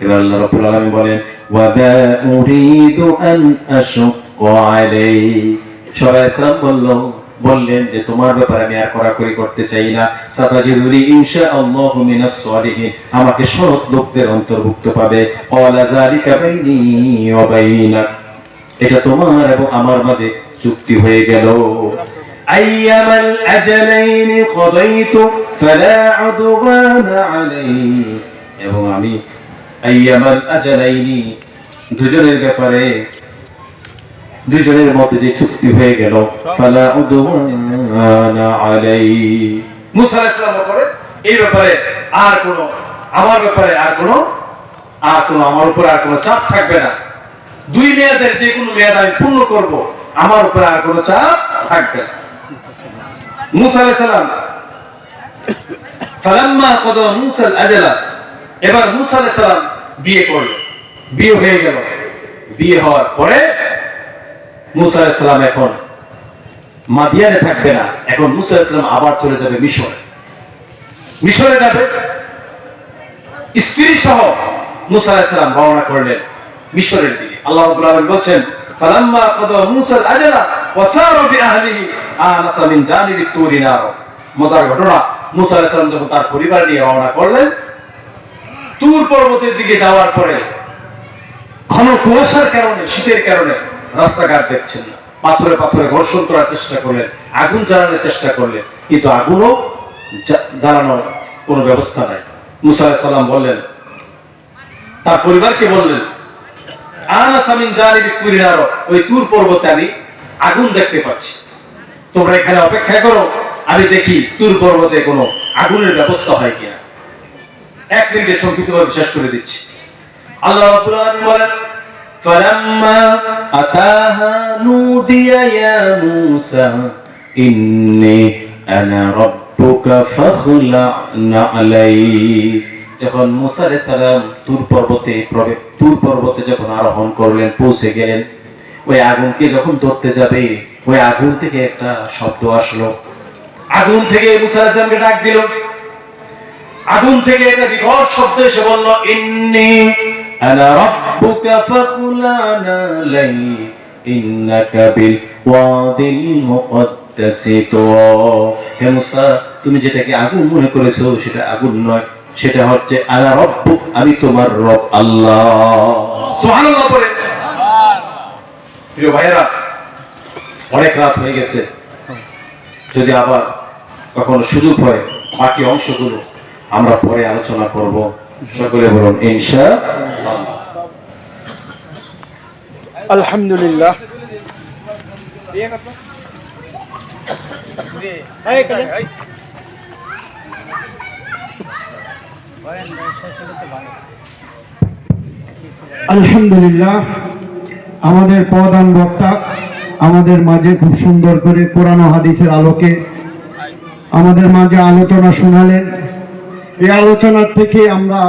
এবার আল্লাহ রাব্বুল আলামিন বলেন, ওয়া দা উরিদু আন আশুক্কা আলাইক। শুআয়ব আলাইহিস সালাম বললেন যে তোমার ব্যাপারে আমি আর কড়াকড়ি করতে চাই না। সাতাজিদুনি ইনশাআল্লাহু মিনাস সালিহিন, আমাকে সৎ লোকদের অন্তর্ভুক্ত পাবে। ক্বালা যালিকা বাইনি ওয়া বাইনাক, এটা তোমার এবং আমার মাঝে চুক্তি হয়ে গেল। আইয়ামাল আজালাইনি কদাইতু ফালা উদওয়ানা আলাইহি, এবং আমি আইয়ামাল আজালাইনি, দুজনের ব্যাপারে, দুজনের মধ্যে যে চুক্তি হয়ে গেল, ফালা উদওয়ানা আলাইহি। মূসা আলাইহিস সালাম করে এই ব্যাপারে আর কোনো আমার ব্যাপারে আর কোনো আমার উপর আর কোনো চাপ থাকবে না। 2 মেয়াদের যে কোনো মেয়াদ আমি পূর্ণ করব, আমার উপর আর কোনো চাপ থাকবে না। মূসা আলাইহিস সালাম ফালাম্মা কদা মূসা আল-আজালা, এবার মূসা আলাইহিস সালাম বিয়ে করলেন, বিয়ে হয়ে গেল। বিয়ে হওয়ার পরে মূসা আলাইহিস সালাম এখন মাদিয়ানে থাকবে না, এখন মূসা আলাইহিস সালাম আবার চলে যাবে মিশরে যাবে। স্ত্রী সহ মূসা আলাইহিস সালাম রওনা করলেন মিশরের দিকে। আল্লাহ রাব্বুল আলামিন বলেন, ফালাম্মা কদা মূসা আল-আজালা ওয়া সারা বিআহলিহি আনাসা মিন জানিবি তুরি নার। মজার ঘটনা, মূসা আলাইহিস সালাম যখন তার পরিবার নিয়ে রওনা করলেন তুর পর্বতের দিকে যাওয়ার পরে, ঘন কুয়াশার কারণে, শীতের কারণে রাস্তাঘাট দেখছেন না। পাথরে পাথরে ঘর্ষণ করার চেষ্টা করলেন, আগুন জ্বালানোর চেষ্টা করলেন, কিন্তু আগুনও জ্বালানোর কোনো ব্যবস্থা নাই। মূসা আলাইহিস সালাম বললেন, তার পরিবারকে বললেন, আনাসা মিন জানিবি তুরি নার, ওই তুর পর্বতে আমি আগুন দেখতে পাচ্ছি, তোমরা এখানে অপেক্ষা করো, আমি দেখি তুর পর্বতে কোনো আগুনের ব্যবস্থা হয় কিনা। 1 মিনিটে সংক্ষিপ্তভাবে শেষ করে দিচ্ছি। আল্লাহ রাব্বুল আলামিন বলেন, ফালাম্মা আতাহা নুদিয়া ইয়া মূসা ইন্নী আনা রাব্বুকা ফাখলা'না আলাইক। যখন মূসা আলাইহিস সালাম তুর পর্বতে যখন আরোহণ করলেন, পৌঁছে গেলেন, ওই আগুনকে যখন ধরতে যাবে, ওই আগুন থেকে একটা শব্দ আসলো। আগুন থেকে মূসা আলাইহিস সালামকে ডাক দিল। আগুন থেকে একটা বিকট শব্দ এসে বলল, ইন্নী আনা রাব্বুকা ফাখলা'না আলাইক ইন্নাকা বিল ওয়াদিল মুকদ্দাস তাসিতু। হে মুসা, তুমি যেটাকে আগুন মনে করেছো সেটা আগুন নয়, সেটা হচ্ছে আনা রব্বুক, আমি তোমার রব আল্লাহ। সুবহানাল্লাহ পড়ে। প্রিয় ভাইয়েরা, অনেক রাত হয়ে গেছে, যদি আবার কখনো সুযোগ হয় বাকি অংশগুলো আমরা পরে আলোচনা করব। সকলে বলুন ইনশাআল্লাহ। আলহামদুলিল্লাহ। আলহামদুলিল্লাহ, আমাদের প্রধান বক্তা আমাদের মাঝে খুব সুন্দর করে কোরআন ও হাদিসের আলোকে আমাদের মাঝে আলোচনা শোনালেন। এই আলোচনার থেকে আমরা